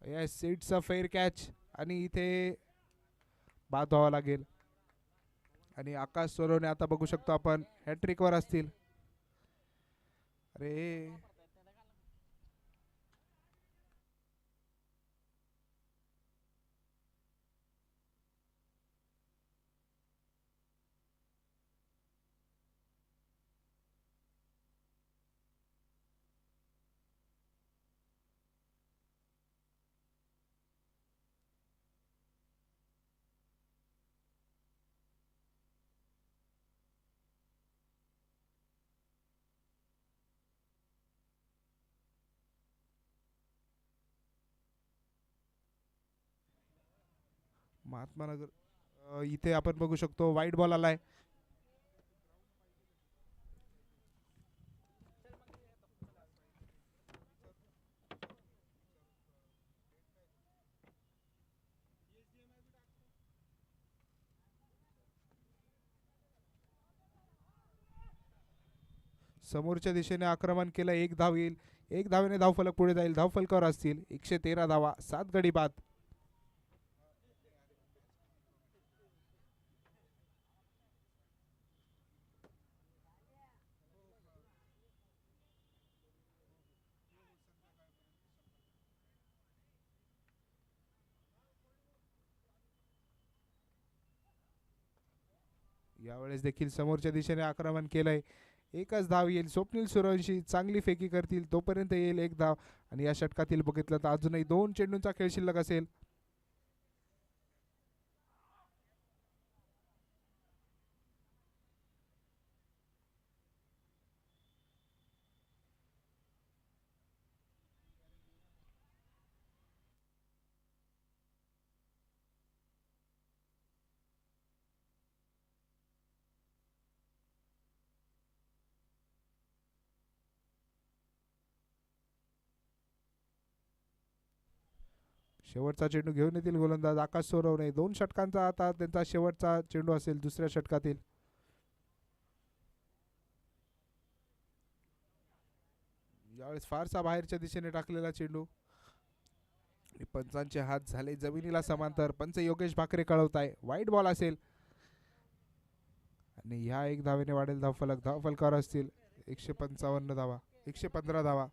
Yes, it's a fair catch आणि इथे बाद व्हावा लागेल. आणि आकाश सोनवणे आता बघू शकतो आपण हॅट्रिक वर असतील. अरे महात्मा नगर इथे आपण बघू शकतो वाईट बॉल आलाय. समोरच्या दिशेने आक्रमण केलं, 1 धाव येईल. 1 धावेने धावफलक पुढे जाईल. धावफलकावर असतील 113 धावा, 7 गडी बाद. यावेळेस देखील समोरच्या दिशेने आक्रमण केलंय. एकच धाव येईल. स्वप्नील सूर्यवंशी चांगली फेकी करतील तोपर्यंत येईल एक धाव. आणि या षटकातील बघितलं तर अजूनही 2 चेंडूंचा खेळ शिल्लक असेल. शेवटचा चेंडू घेऊन येतील गोलंदाज आकाश सोरवणे. 2 षटकांचा आता त्यांचा शेवटचा चेंडू असेल दुसऱ्या षटकातील. यावेळेस फारसा बाहेरच्या दिशेने टाकलेला चेंडू. पंचांचे हात झाले जमिनीला समांतर. पंच योगेश भाकरे कळवताय वाईट बॉल असेल. आणि ह्या एक धावेने वाढेल धावफलक. धावफलकावर असतील 155 धावा, 115 धावा.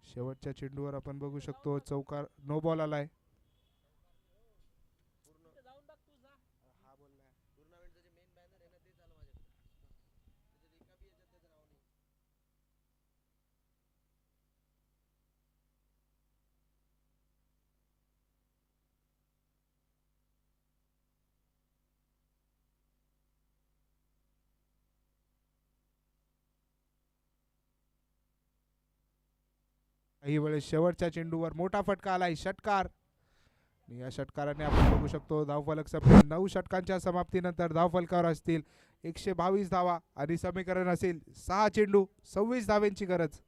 शेवटच्या चेंडूवर आपण बघू शकतो चौकार नो बॉल आलाय. काही वेळेस शेवटच्या चेंडूवर मोठा फटका आलाय. षटकार. या षटकाराने आपण बघू शकतो धावफलक संपले. 9 षटकांच्या समाप्तीनंतर धावफलकावर असतील 122 धावा आणि समीकरण असेल 6 चेंडू 26 धावेंची गरज.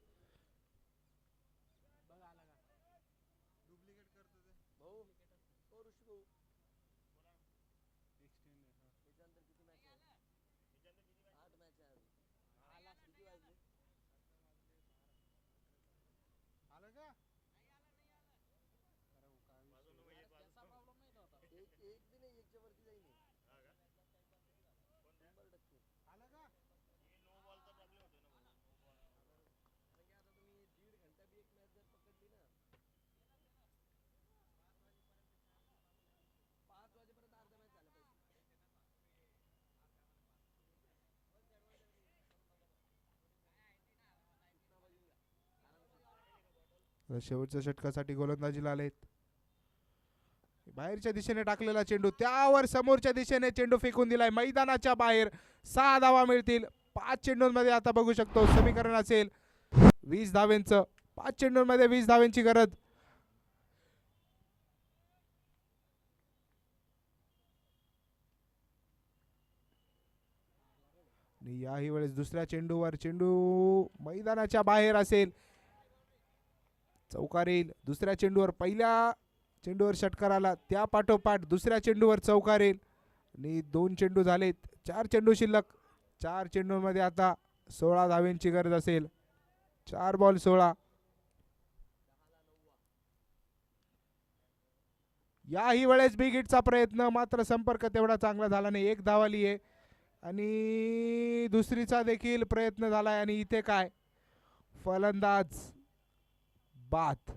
शेवटच्या षटकासाठी गोलंदाजीला आलेत. बाहेरच्या दिशेने टाकलेला चेंडू त्यावर समोरच्या दिशेने चेंडू फेकून दिलाय मैदानाच्या बाहेर. 6 धावा मिळतील 5 चेंडूंमध्ये. आता बघू शकतो समीकरण असेल 20 धावेंचं. 5 चेंडूंमध्ये 20 धावेंची गरज. याही वेळेस दुसऱ्या चेंडूवर चेंडू मैदानाच्या बाहेर असेल. चौकार येईल. दुसऱ्या चेंडूवर पहिल्या चेंडूवर षटकार आला त्या पाठोपाठ दुसऱ्या चेंडूवर चौकार येईल. आणि 2 चेंडू झालेत. 4 चेंडू शिल्लक. 4 चेंडूंमध्ये आता 16 धावेंची गरज असेल. 4 बॉल 16. याही वेळेस बिग हिटचा प्रयत्न मात्र संपर्क तेवढा चांगला झाला नाही. 1 धाव आली आहे आणि दुसरीचा देखील प्रयत्न झालाय. आणि इथे काय फलंदाज बाद.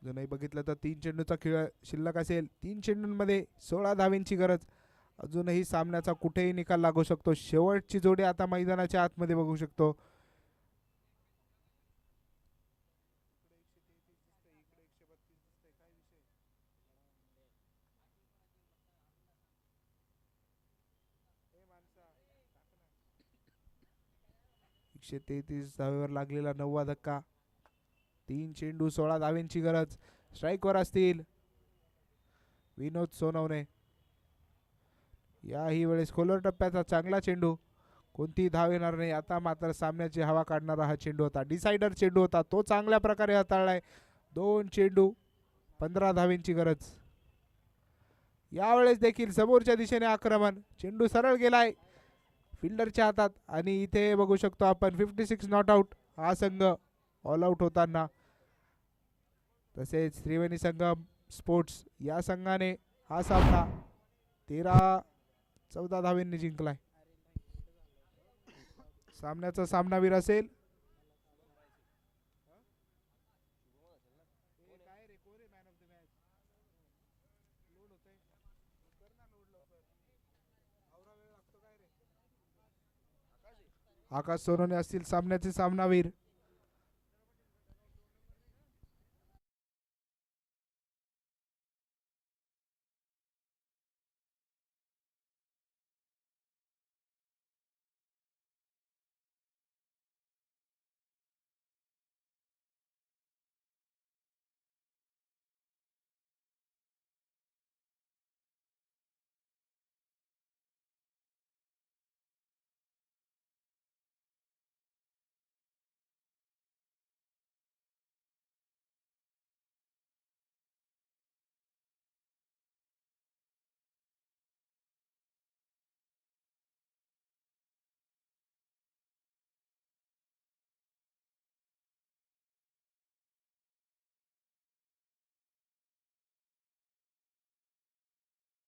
जर नाही बघितलं तर 3 चेंडूचा खेळ शिल्लक असेल. 3 चेंडूंमध्ये 16 धावेंची गरज. अजूनही सामन्याचा कुठेही निकाल लागू शकतो. शेवटची जोडी आता मैदानाच्या आतमध्ये बघू शकतो. एकशे 33 धावेवर लागलेला 9वा धक्का. 3 चेंडू 16 धावेंची गरज. स्ट्राईकवर असतील विनोद सोनवणे. याही वेळेस खोलवर टप्प्याचा चांगला चेंडू, कोणतीही धाव येणार नाही. आता मात्र सामन्याची हवा काढणारा हा चेंडू होता, डिसायडर चेंडू होता, तो चांगल्या प्रकारे हाताळलाय. 2 चेंडू 15 धावेंची गरज. यावेळेस देखील समोरच्या दिशेने आक्रमण, चेंडू सरळ गेलाय फिल्डरच्या हातात आणि इथे बघू शकतो आपण 56 नॉट आउट. हा संघ ऑल आउट होताना. तसेच त्रिवेणी संगम स्पोर्ट्स या संघाने हा सामना 13-14 धावेंनी जिंकलाय. सामन्याचा सामनावीर असेल आकाश सोनवणे असतील सामन्याचे सामनावीर.